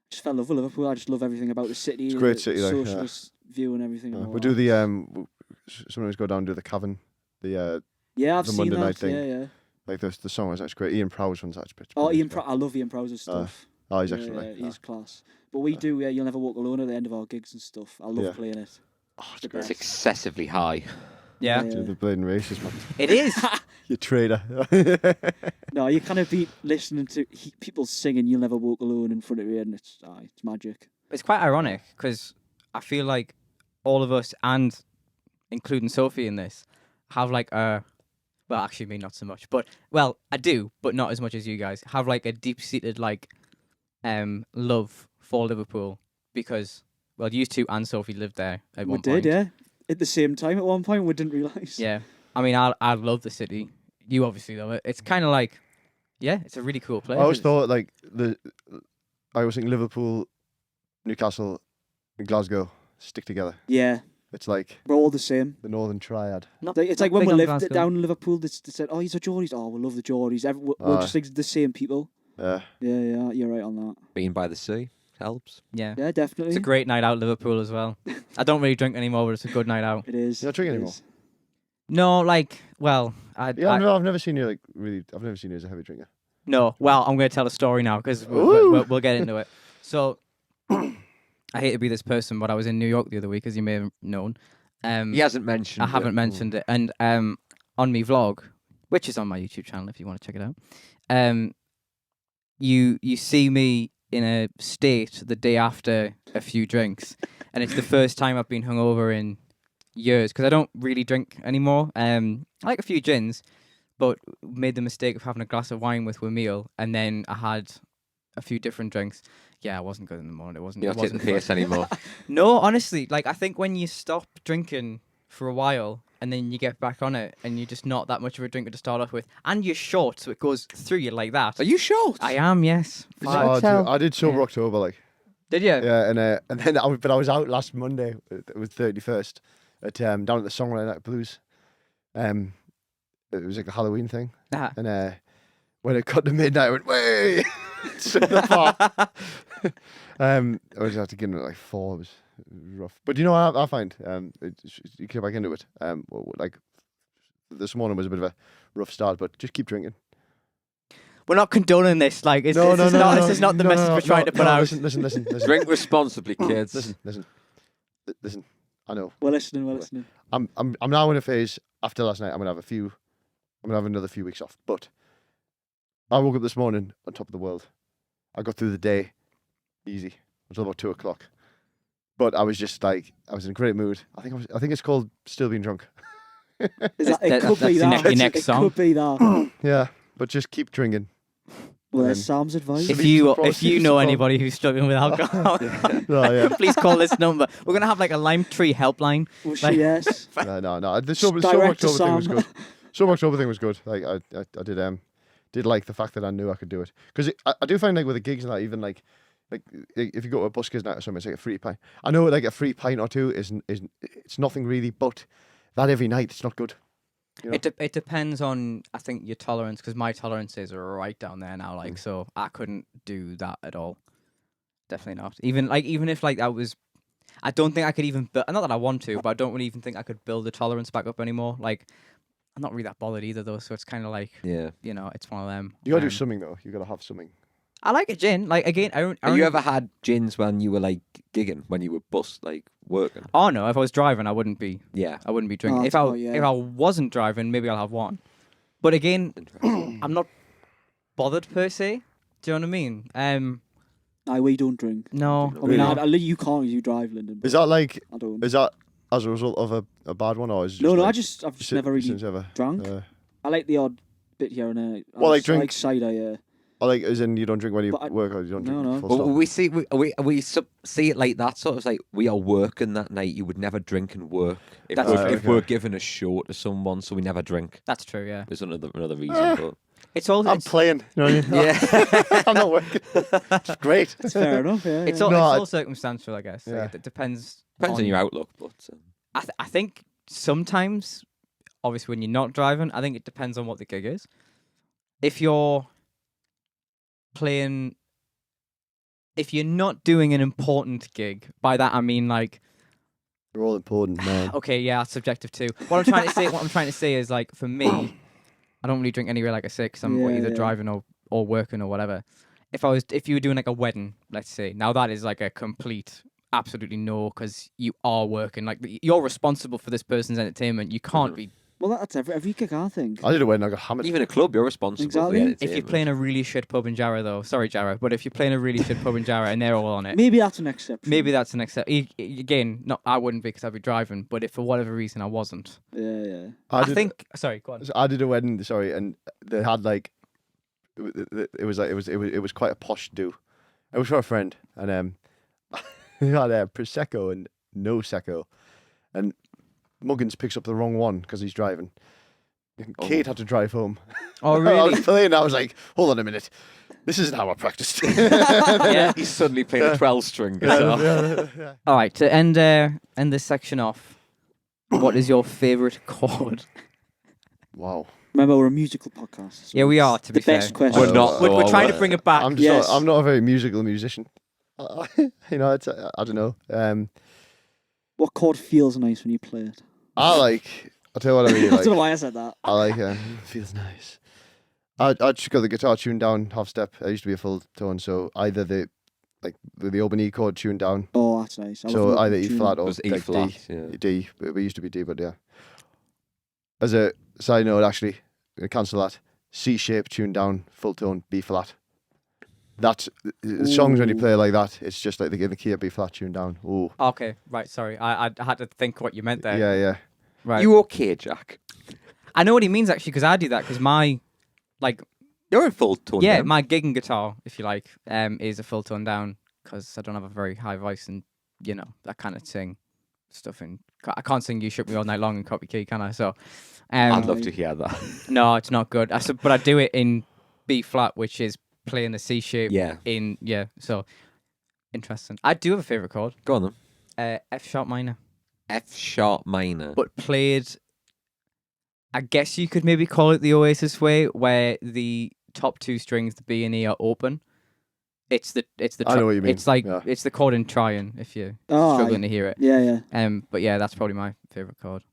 Speaker 3: just fell in love with Liverpool. I just love everything about the city.
Speaker 4: It's a
Speaker 3: and
Speaker 4: great
Speaker 3: the
Speaker 4: city, though, yeah.
Speaker 3: socialist view and everything. and all
Speaker 4: We do
Speaker 3: that.
Speaker 4: the sometimes go down and do the cavern, the
Speaker 3: Yeah, I've
Speaker 4: the
Speaker 3: seen
Speaker 4: Monday
Speaker 3: that.
Speaker 4: night thing.
Speaker 3: Yeah.
Speaker 4: like the song was actually great. Ian Prowse one's actually.
Speaker 3: Oh,
Speaker 4: pretty
Speaker 3: Ian,
Speaker 4: good.
Speaker 3: I love Ian Prowse's stuff.
Speaker 4: Oh, he's
Speaker 3: Yeah,
Speaker 4: actually right.
Speaker 3: he's class. But we do. You'll never walk alone at the end of our gigs and stuff. I love
Speaker 4: Yeah.
Speaker 3: playing it.
Speaker 4: Oh, it's
Speaker 3: the
Speaker 4: great.
Speaker 2: It's
Speaker 3: best.
Speaker 2: excessively high.
Speaker 1: Yeah,
Speaker 3: Yeah.
Speaker 4: The blading racist man.
Speaker 1: it is.
Speaker 4: You traitor.
Speaker 3: No, you kind of be listening to people singing "You'll Never Walk Alone" in front of you, and it's magic.
Speaker 1: It's quite ironic because I feel like all of us, and including Sophie in this, have like well, actually, me not so much, but well, I do, but not as much as you guys. Have like a deep-seated like love for Liverpool because well, you two and Sophie lived there at
Speaker 3: We
Speaker 1: one
Speaker 3: did,
Speaker 1: point.
Speaker 3: yeah. At the same time, at one point, we didn't realise.
Speaker 1: Yeah. I mean, I love the city. You obviously love it. It's kind of like, yeah, it's a really cool place.
Speaker 4: I always thought like I always think Liverpool, Newcastle, and Glasgow stick together.
Speaker 3: Yeah,
Speaker 4: It's like
Speaker 3: we're all the same.
Speaker 4: the Northern Triad.
Speaker 3: It's like when we lived down in Liverpool, they said, "Oh, he's a Geordies." Oh, we love the Geordies. We're just like the same people.
Speaker 4: Yeah.
Speaker 3: Yeah, you're right on that.
Speaker 2: Being by the sea helps.
Speaker 1: Yeah.
Speaker 3: Yeah, definitely.
Speaker 1: It's a great night out, Liverpool, as well. I don't really drink anymore, but it's a good night out.
Speaker 3: It is.
Speaker 4: You're not drinking
Speaker 3: It
Speaker 4: anymore?
Speaker 3: is.
Speaker 1: No, like, well,
Speaker 4: I've never seen you like really. I've never seen you as a heavy drinker.
Speaker 1: no. Well, I'm going to tell a story now because we'll get into it. So, I hate to be this person, but I was in New York the other week, as you may have known.
Speaker 2: He hasn't mentioned.
Speaker 1: I haven't mentioned it, and on me vlog, which is on my YouTube channel if you want to check it out, you see me in a state the day after a few drinks, and it's the first time I've been hungover in years because I don't really drink anymore. I like a few gins, but made the mistake of having a glass of wine with a meal, and then I had a few different drinks. Yeah, I wasn't good in the morning. It wasn't.
Speaker 2: You're
Speaker 1: It
Speaker 2: not taking
Speaker 1: wasn't
Speaker 2: the piss
Speaker 1: fun.
Speaker 2: anymore.
Speaker 1: No, honestly, like I think when you stop drinking for a while and then you get back on it and you're just not that much of a drinker to start off with, and you're short, so it goes through you like that.
Speaker 2: Are you short?
Speaker 1: I am, yes.
Speaker 4: I did sober
Speaker 1: Yeah.
Speaker 4: October, like
Speaker 1: Did you?
Speaker 4: yeah, and then but I was out last Monday. It was 31st at down at the Songwriter Night Blues. It was like a Halloween thing,
Speaker 1: Ah.
Speaker 4: and when it got to midnight, I went way. To the bar. I was had to get in at like 4. It was rough, but you know I find you get back into it. Like this morning was a bit of a rough start, but just keep drinking.
Speaker 1: We're not condoning this. Like, this is not the message we're trying to put out.
Speaker 4: Listen.
Speaker 2: Drink responsibly, kids.
Speaker 4: Listen. I know.
Speaker 3: We're listening.
Speaker 4: I'm now in a phase after last night. I'm gonna have another few weeks off. But I woke up this morning on top of the world. I got through the day easy until about 2:00. But I was just like, I was in a great mood. I think it's called Still Being Drunk.
Speaker 3: It
Speaker 1: That's
Speaker 3: could be
Speaker 1: your
Speaker 3: that.
Speaker 1: next
Speaker 3: It
Speaker 1: song.
Speaker 3: could be that.
Speaker 4: Yeah, but just keep drinking.
Speaker 3: Well, that's Sam's advice.
Speaker 1: If
Speaker 4: Be
Speaker 1: you
Speaker 4: surprised.
Speaker 1: know anybody who's struggling with alcohol,
Speaker 4: Oh yeah.
Speaker 1: please call this number. We're gonna have like a Lime Tree helpline.
Speaker 3: Well,
Speaker 1: Like-
Speaker 3: yes.
Speaker 4: No. The Sober
Speaker 3: Direct to
Speaker 4: October thing was
Speaker 3: Sam.
Speaker 4: good. Sober October thing was good. Like I did like the fact that I knew I could do it because I do find like with the gigs and that even like if you go to a buskers night or something, it's like a free pint. I know like a free pint or two is it's nothing really, but that every night it's not good. You know?
Speaker 1: It depends on, I think, your tolerance, because my tolerances are right down there now. Like, so I couldn't do that at all. Definitely not. Even if like that was, I don't think I could even. Not that I want to, but I don't really even think I could build the tolerance back up anymore. Like, I'm not really that bothered either, though. So it's kind of like,
Speaker 2: Yeah.
Speaker 1: you know, it's one of them.
Speaker 4: You gotta do something though. You gotta have something.
Speaker 1: I like a gin. Like again, I don't.
Speaker 2: Have you ever had gins when you were like gigging, when you were like working?
Speaker 1: Oh no! If I was driving, I wouldn't be.
Speaker 2: Yeah.
Speaker 1: I wouldn't be drinking.
Speaker 3: Oh,
Speaker 1: If I
Speaker 3: yeah.
Speaker 1: if I wasn't driving, maybe I'll have one. But again,
Speaker 2: Interesting.
Speaker 1: I'm not bothered per se. Do you know what I mean?
Speaker 3: We don't drink.
Speaker 1: No.
Speaker 3: I mean,
Speaker 1: no.
Speaker 3: you can't. You drive, Lyndon.
Speaker 4: Is that like
Speaker 3: I don't.
Speaker 4: is that as a result of a bad one or is it
Speaker 3: No,
Speaker 4: just like,
Speaker 3: I've just never really
Speaker 4: since ever
Speaker 3: drank.
Speaker 4: Uh,
Speaker 3: I like the odd bit here and there.
Speaker 4: Well, like
Speaker 3: I
Speaker 4: drink-
Speaker 3: like cider, yeah.
Speaker 4: or like as in you don't drink when you
Speaker 3: But I-
Speaker 4: work or you don't drink
Speaker 3: No.
Speaker 4: full
Speaker 2: Well,
Speaker 4: stop?
Speaker 2: we see it like that sort of like we are working that night. You would never drink and work if
Speaker 1: That's
Speaker 2: we're,
Speaker 1: true.
Speaker 2: if we're giving a show to someone, so we never drink.
Speaker 1: That's true. Yeah.
Speaker 2: There's another reason, but
Speaker 1: It's all.
Speaker 4: I'm
Speaker 1: It's,
Speaker 4: playing. You know what I mean?
Speaker 2: yeah.
Speaker 4: I'm not working. It's great.
Speaker 3: It's fair enough, yeah.
Speaker 1: it's
Speaker 3: yeah.
Speaker 1: all.
Speaker 4: No,
Speaker 1: it's
Speaker 4: I-
Speaker 1: all circumstantial, I guess.
Speaker 4: Yeah.
Speaker 1: Like, it depends.
Speaker 2: Depends on your outlook, but
Speaker 1: I think sometimes, obviously, when you're not driving, I think it depends on what the gig is. If you're playing, if you're not doing an important gig, by that I mean like,
Speaker 4: They're all important, man.
Speaker 1: okay, yeah, that's subjective too. What I'm trying to say is like, for me, I don't really drink anywhere, like I say, because I'm
Speaker 3: Yeah,
Speaker 1: either
Speaker 3: yeah.
Speaker 1: driving or working or whatever. If you were doing like a wedding, let's say, now that is like a complete, absolutely no, because you are working. Like you're responsible for this person's entertainment. You can't be
Speaker 3: Well, that's every gig, I think.
Speaker 4: I did it when I got hammered.
Speaker 2: Even a club, you're responsible for
Speaker 3: Exactly.
Speaker 2: the
Speaker 3: If
Speaker 1: If you're
Speaker 2: entertainment.
Speaker 1: playing a really shit pub in Jarrah, though, sorry, Jarrah, but if you're playing a really shit pub in Jarrah and they're all on it,
Speaker 3: Maybe that's an exception.
Speaker 1: maybe that's the next step. Again, not I wouldn't be because I'd be driving, but if for whatever reason I wasn't,
Speaker 3: Yeah.
Speaker 1: I think. Sorry, go on.
Speaker 4: I did a wedding, and they had like it was quite a posh do. It was for a friend, and they had prosecco and no secco, and Muggins picks up the wrong one because he's driving. And Kate had to drive home.
Speaker 1: Oh,
Speaker 4: I
Speaker 1: really?
Speaker 4: was playing. I was like, hold on a minute, this isn't how I practiced.
Speaker 1: Yeah.
Speaker 2: He's suddenly playing a 12-string guitar.
Speaker 1: All right, to end this section off, what is your favourite chord?
Speaker 4: Wow.
Speaker 3: Remember, we're a musical podcast. So
Speaker 1: Yeah, we are.
Speaker 3: it's
Speaker 1: To be
Speaker 3: the best
Speaker 1: fair,
Speaker 3: question.
Speaker 2: We're not.
Speaker 1: We're trying to bring it back.
Speaker 4: I'm just
Speaker 3: Yes.
Speaker 4: I'm not a very musical musician. It's I don't know.
Speaker 3: What chord feels nice when you play it?
Speaker 4: I'll tell you what I really
Speaker 3: I don't know
Speaker 4: like.
Speaker 3: why I said that.
Speaker 4: I like feels nice. I just got the guitar tuned down half step. I used to be a full tone, so either the open E chord tuned down,
Speaker 3: Oh, that's nice. I
Speaker 4: so
Speaker 3: love
Speaker 4: either
Speaker 3: the
Speaker 4: E
Speaker 3: tune.
Speaker 4: flat
Speaker 2: It
Speaker 4: or
Speaker 2: was E
Speaker 4: like
Speaker 2: flat.
Speaker 4: D.
Speaker 2: Yeah.
Speaker 4: D. It used to be D, but yeah. As a side note, actually, cancel that. C shape tuned down, full tone, B flat. That's the songs when you
Speaker 3: Ooh.
Speaker 4: play like that. It's just like the key of B flat tuned down. Ooh,
Speaker 1: Okay, right. Sorry, I had to think what you meant there.
Speaker 4: yeah.
Speaker 1: Right.
Speaker 2: You okay, Jack?
Speaker 1: I know what he means actually because I do that because my
Speaker 2: You're in full tone.
Speaker 1: yeah
Speaker 2: then.
Speaker 1: my gigging guitar, if you like, is a full tone down because I don't have a very high voice and I kind of sing stuff in. I can't sing "You Shook Me All Night Long" in copy key, can I? So,
Speaker 2: I'd love to hear that.
Speaker 1: no, it's not good. But I do it in B flat, which is playing the C shape.
Speaker 2: Yeah.
Speaker 1: So interesting. I do have a favorite chord,
Speaker 2: Go on then.
Speaker 1: F sharp minor,
Speaker 2: F sharp minor.
Speaker 1: but played. I guess you could maybe call it the Oasis way, where the top two strings, the B and E, are open. It's the
Speaker 4: I know what you mean.
Speaker 1: It's like
Speaker 4: Yeah.
Speaker 1: it's the chord in Tryon if you're
Speaker 3: Oh,
Speaker 1: struggling to hear it.
Speaker 3: Yeah.
Speaker 1: But yeah, that's probably my favorite chord.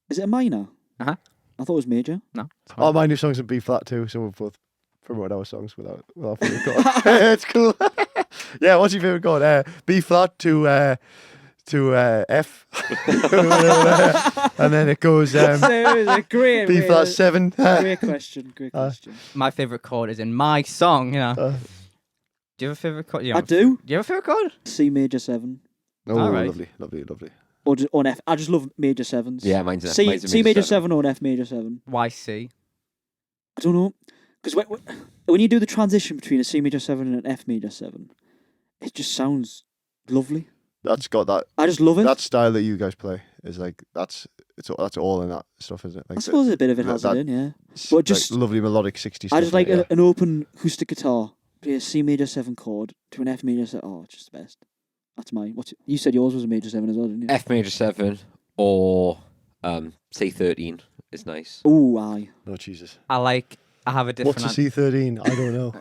Speaker 3: Is it a minor?
Speaker 1: Uh-huh.
Speaker 3: I thought it was major.
Speaker 1: No, it's
Speaker 4: All
Speaker 1: fine.
Speaker 4: my new songs are B flat too, so we'll both promote our songs without favorite chord. It's cool. Yeah, what's your favorite chord? B flat to F, and then it goes
Speaker 3: Great.
Speaker 4: B flat 7.
Speaker 3: Great question. Great question.
Speaker 1: My favorite chord is in my song. Do you have a favorite chord?
Speaker 3: I do.
Speaker 1: Do you have a favorite chord?
Speaker 3: C major 7.
Speaker 4: Oh,
Speaker 1: All right.
Speaker 4: lovely.
Speaker 3: Or just on F. I just love major 7s.
Speaker 2: Yeah, mine's a
Speaker 3: C,
Speaker 2: mine's a
Speaker 3: C major 7 or an F major 7.
Speaker 1: Why C?
Speaker 3: I don't know. Because when you do the transition between a C major 7 and an F major 7, it just sounds lovely.
Speaker 4: That's got that.
Speaker 3: I just love it.
Speaker 4: That style that you guys play is like that's all in that stuff, isn't it? Like
Speaker 3: I suppose a bit of it has
Speaker 4: that-
Speaker 3: it in, yeah.
Speaker 4: it's
Speaker 3: but
Speaker 4: like
Speaker 3: just-
Speaker 4: lovely melodic 60s.
Speaker 3: I just
Speaker 4: stuff,
Speaker 3: like
Speaker 4: yeah.
Speaker 3: an open acoustic guitar, play a C major 7 chord to an F major 7. Oh, it's just the best. That's mine. You said yours was a major 7 as well, didn't you?
Speaker 2: F major 7 or C13 is nice.
Speaker 3: Ooh, aye.
Speaker 4: Oh Jesus!
Speaker 1: I have a different.
Speaker 4: What's a C13? I don't know.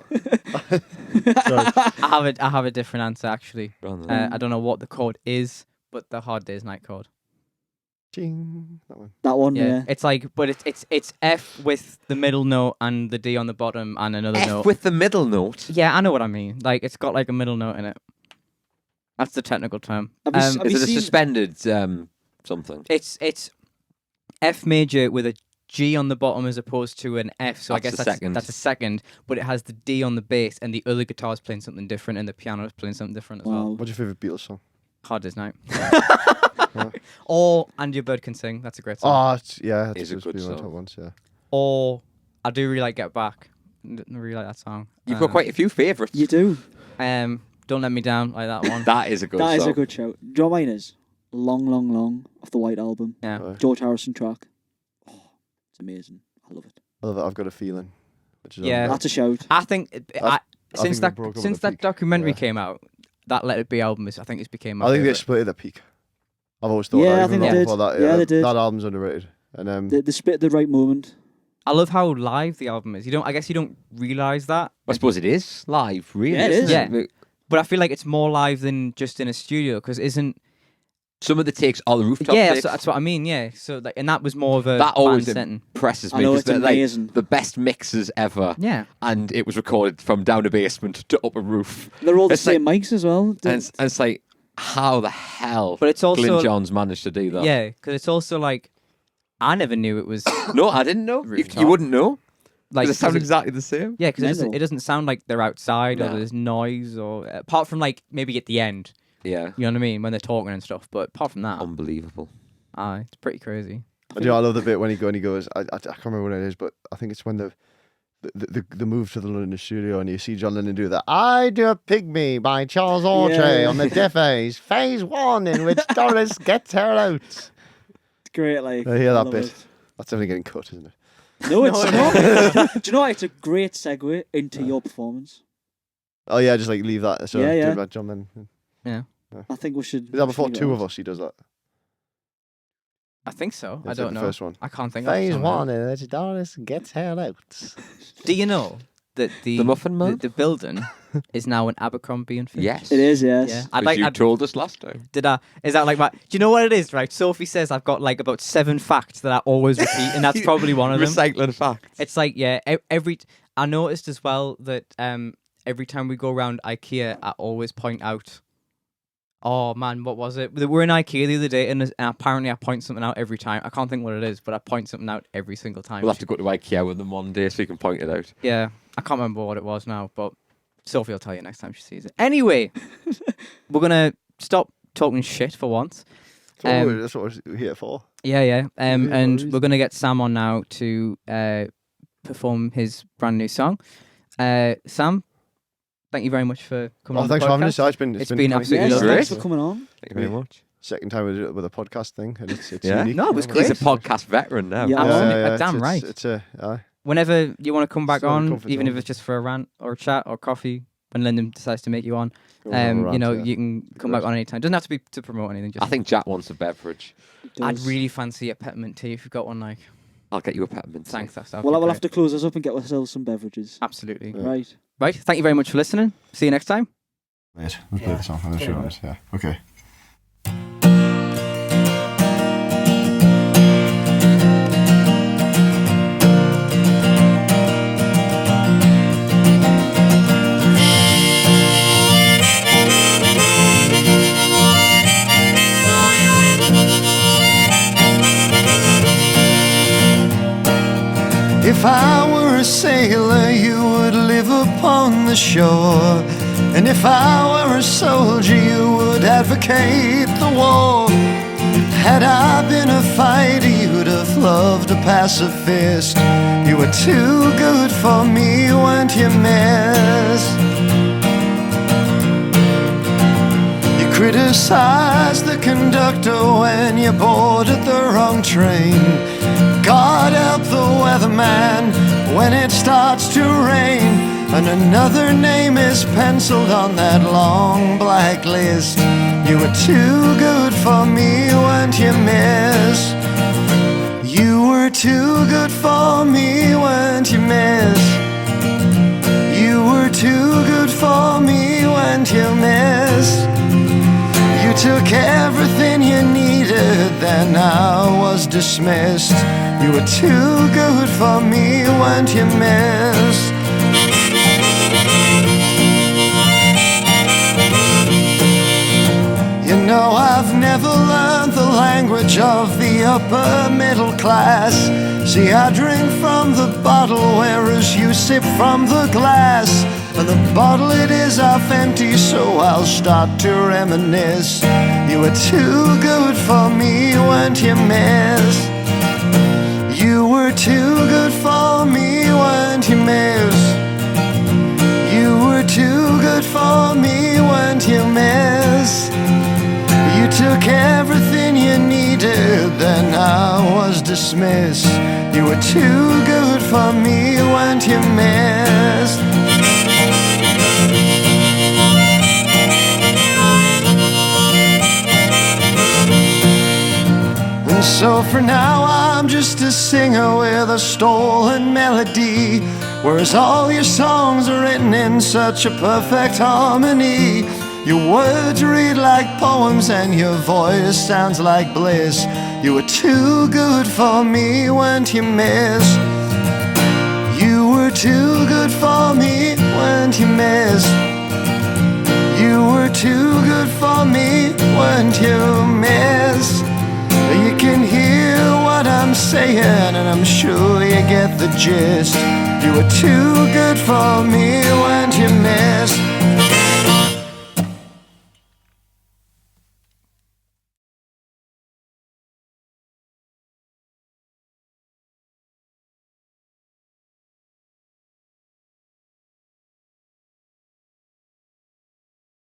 Speaker 4: Sorry.
Speaker 1: I have a different answer actually.
Speaker 2: Go on then.
Speaker 1: I don't know what the chord is, but the Hard Day's Night chord.
Speaker 4: Ching. That one.
Speaker 3: That one,
Speaker 1: Yeah,
Speaker 3: yeah.
Speaker 1: it's like, but it's F with the middle note and the D on the bottom and another
Speaker 2: F
Speaker 1: note.
Speaker 2: with the middle note.
Speaker 1: Yeah, I know what I mean. Like it's got like a middle note in it. That's the technical term.
Speaker 3: Have you
Speaker 1: Um,
Speaker 3: Have
Speaker 2: Is
Speaker 3: you
Speaker 2: it a
Speaker 3: seen-
Speaker 2: suspended something?
Speaker 1: It's F major with a G on the bottom as opposed to an F. So I
Speaker 2: That's
Speaker 1: guess
Speaker 2: the second.
Speaker 1: that's a second, but it has the D on the bass and the other guitar's playing something different and the piano's playing something different as well.
Speaker 3: Wow.
Speaker 4: What's your favorite Beatles song?
Speaker 1: Hard Day's Night. Or And Your Bird Can Sing. That's a great song.
Speaker 4: Oh, yeah,
Speaker 2: It's a
Speaker 4: it's
Speaker 2: good
Speaker 4: been one of the
Speaker 2: song.
Speaker 4: top ones. Yeah.
Speaker 1: Or I do really like Get Back. I really like that song.
Speaker 2: You've got quite a few favourites.
Speaker 3: You do.
Speaker 1: Don't Let Me Down, like that one.
Speaker 2: That is a good
Speaker 3: That
Speaker 2: song.
Speaker 3: is a good show. Do you know what mine is? Long, Long, Long off the White Album.
Speaker 1: Yeah.
Speaker 4: Right.
Speaker 3: George Harrison track. Oh, it's amazing. I love it.
Speaker 4: I love it. I've got a feeling. Which is
Speaker 1: Yeah.
Speaker 4: on
Speaker 3: That's a shout.
Speaker 1: I think since
Speaker 4: think they broke up at
Speaker 1: since
Speaker 4: the
Speaker 1: that
Speaker 4: peak.
Speaker 1: documentary
Speaker 4: Yeah.
Speaker 1: there. Came out, that Let It Be album is I think it's became my
Speaker 4: I think they
Speaker 1: favorite.
Speaker 4: split at the peak. I've always thought
Speaker 3: Yeah,
Speaker 4: that.
Speaker 3: I
Speaker 4: even
Speaker 3: think they
Speaker 4: long
Speaker 3: did.
Speaker 4: before That,
Speaker 3: Yeah, they did.
Speaker 4: That album's underrated. And
Speaker 3: They split at the right moment.
Speaker 1: I love how live the album is. I guess you don't realize that,
Speaker 2: I suppose it is live, really.
Speaker 3: Yeah, it
Speaker 2: isn't
Speaker 1: is. but I feel like it's more live than just in a studio because isn't.
Speaker 2: Some of the takes are the rooftop
Speaker 1: Yeah,
Speaker 2: takes.
Speaker 1: that's what I mean. Yeah, so like, and that was more of a
Speaker 2: That always
Speaker 1: band setting.
Speaker 2: impresses
Speaker 3: I
Speaker 2: me
Speaker 3: know,
Speaker 2: because
Speaker 3: it's
Speaker 2: they're like
Speaker 3: amazing.
Speaker 2: the best mixes ever.
Speaker 1: Yeah,
Speaker 2: And it was recorded from down a basement to up a roof.
Speaker 3: They're all the
Speaker 2: It's
Speaker 3: same mics as well.
Speaker 2: And it's like, how the hell
Speaker 1: but it's also
Speaker 2: Glyn Johns managed to do that?
Speaker 1: yeah, because it's also like I never knew it was
Speaker 2: No, I didn't know.
Speaker 1: Rooftop.
Speaker 2: You wouldn't know.
Speaker 1: like
Speaker 2: Because it sounds
Speaker 1: 'cause
Speaker 2: exactly the same.
Speaker 1: yeah, because
Speaker 3: Mental.
Speaker 1: it doesn't sound like they're outside or
Speaker 2: Nah.
Speaker 1: there's noise or apart from like maybe at the end,
Speaker 2: Yeah.
Speaker 1: you know what I mean, when they're talking and stuff. But apart from that,
Speaker 2: Unbelievable.
Speaker 1: it's pretty crazy.
Speaker 4: I love the bit when he goes. I can't remember what it is, but I think it's when the move to the London studio and you see John Lennon do that. I Do a Pygmy by Charles Autry
Speaker 3: Yeah.
Speaker 4: on the Diffes, phase 1 in which Doris gets her out.
Speaker 3: It's great. Like
Speaker 4: I hear that
Speaker 3: love
Speaker 4: bit.
Speaker 3: it.
Speaker 4: That's definitely getting cut, isn't it?
Speaker 3: No, it's not. Do you know what? It's a great segue into your performance.
Speaker 4: Oh yeah, just like leave that. So
Speaker 3: Yeah,
Speaker 4: do
Speaker 3: yeah.
Speaker 4: about John Lennon.
Speaker 3: I think we should.
Speaker 4: Is that before two of us? He does that.
Speaker 1: I think so. I
Speaker 4: It's
Speaker 1: don't
Speaker 4: like the
Speaker 1: know.
Speaker 4: first one.
Speaker 1: I can't think
Speaker 4: Phase
Speaker 1: of
Speaker 4: 1 in which Doris gets her out.
Speaker 1: Do you know that
Speaker 2: The Muffin Man?
Speaker 1: the building is now an Abercrombie and Fitch?
Speaker 2: Yes.
Speaker 3: It is, yes.
Speaker 1: Yeah.
Speaker 2: I'd you told us last time.
Speaker 1: Is that like my? Do you know what it is? Right. Sophie says I've got like about 7 facts that I always repeat, and that's probably one of them.
Speaker 2: Recycling facts.
Speaker 1: It's like I noticed as well that every time we go around IKEA, I always point out. Oh man, what was it? We were in IKEA the other day, and apparently I point something out every time. I can't think what it is, but I point something out every single time.
Speaker 2: We'll have to go to IKEA with them one day so you can point it out.
Speaker 1: Yeah, I can't remember what it was now, but Sophie will tell you next time she sees it. Anyway, we're gonna stop talking shit for once.
Speaker 4: That's what we're here for.
Speaker 1: Yeah. And
Speaker 3: worries.
Speaker 1: we're gonna get Sam on now to perform his brand new song. Sam, thank you very much for coming on.
Speaker 4: Thanks
Speaker 1: the
Speaker 4: for having
Speaker 1: podcast.
Speaker 4: us. It's been
Speaker 1: It's been
Speaker 4: 20
Speaker 1: absolutely
Speaker 3: Yes,
Speaker 1: lovely.
Speaker 3: thanks
Speaker 2: Great.
Speaker 3: for coming on.
Speaker 2: Thank you very much.
Speaker 4: Second time we did it with a podcast thing, and it's
Speaker 2: Yeah?
Speaker 4: unique.
Speaker 1: No, it was
Speaker 2: He's
Speaker 1: great.
Speaker 2: a podcast veteran now.
Speaker 3: Yeah.
Speaker 1: Absolutely. Damn
Speaker 4: it's,
Speaker 1: right.
Speaker 4: It's a
Speaker 1: Whenever you want to come back
Speaker 4: Still in
Speaker 1: on,
Speaker 4: comfort
Speaker 1: even if
Speaker 4: zone.
Speaker 1: it's just for a rant or a chat or coffee, when Lyndon decides to make you on,
Speaker 4: Go on a
Speaker 1: you
Speaker 4: rant,
Speaker 1: know,
Speaker 4: yeah.
Speaker 1: you can come back on anytime. Doesn't have to be to promote anything. Just
Speaker 2: I think Jack wants a beverage.
Speaker 3: It
Speaker 1: I'd
Speaker 3: does.
Speaker 1: really fancy a peppermint tea if you've got one. Like,
Speaker 2: I'll get you a peppermint. tea.
Speaker 1: thanks. That'd
Speaker 3: Well,
Speaker 1: be
Speaker 3: I will
Speaker 1: great.
Speaker 3: have to close us up and get ourselves some beverages.
Speaker 1: Absolutely.
Speaker 4: Yeah.
Speaker 3: Right.
Speaker 1: Right. Thank you very much for listening. See you next time.
Speaker 4: Wait, let's play the song. I'm sure it. Yeah. Okay.
Speaker 6: If I were a sailor, you would live upon the shore. And if I were a soldier, you would advocate the war. Had I been a fighter, you'd have loved a pacifist. You were too good for me, weren't you, miss? You criticized the conductor when you boarded the wrong train. God help the weatherman when it starts to rain, and another name is penciled on that long black list. You were too good for me, weren't you, miss? You were too good for me, weren't you, miss? You were too good for me, weren't you, miss? You took everything you needed, then I was dismissed. You were too good for me, weren't you, miss? You know I've never learned the language of the upper middle class. See, I drink from the bottle, whereas you sip from the glass. And the bottle it is half empty, so I'll start to reminisce. You were too good for me, weren't you, miss? You were too good for me, weren't you, miss? You were too good for me, weren't you, miss? You took everything you needed, then I was dismissed. You were too good for me, weren't you, miss? And so for now I'm just a singer with a stolen melody, whereas all your songs are written in such a perfect harmony. Your words read like poems and your voice sounds like bliss. You were too good for me, weren't you, miss? You were too good for me, weren't you, miss? You were too good for me, weren't you, miss? You can hear what I'm saying. the gist. You were too good for me, weren't you, miss?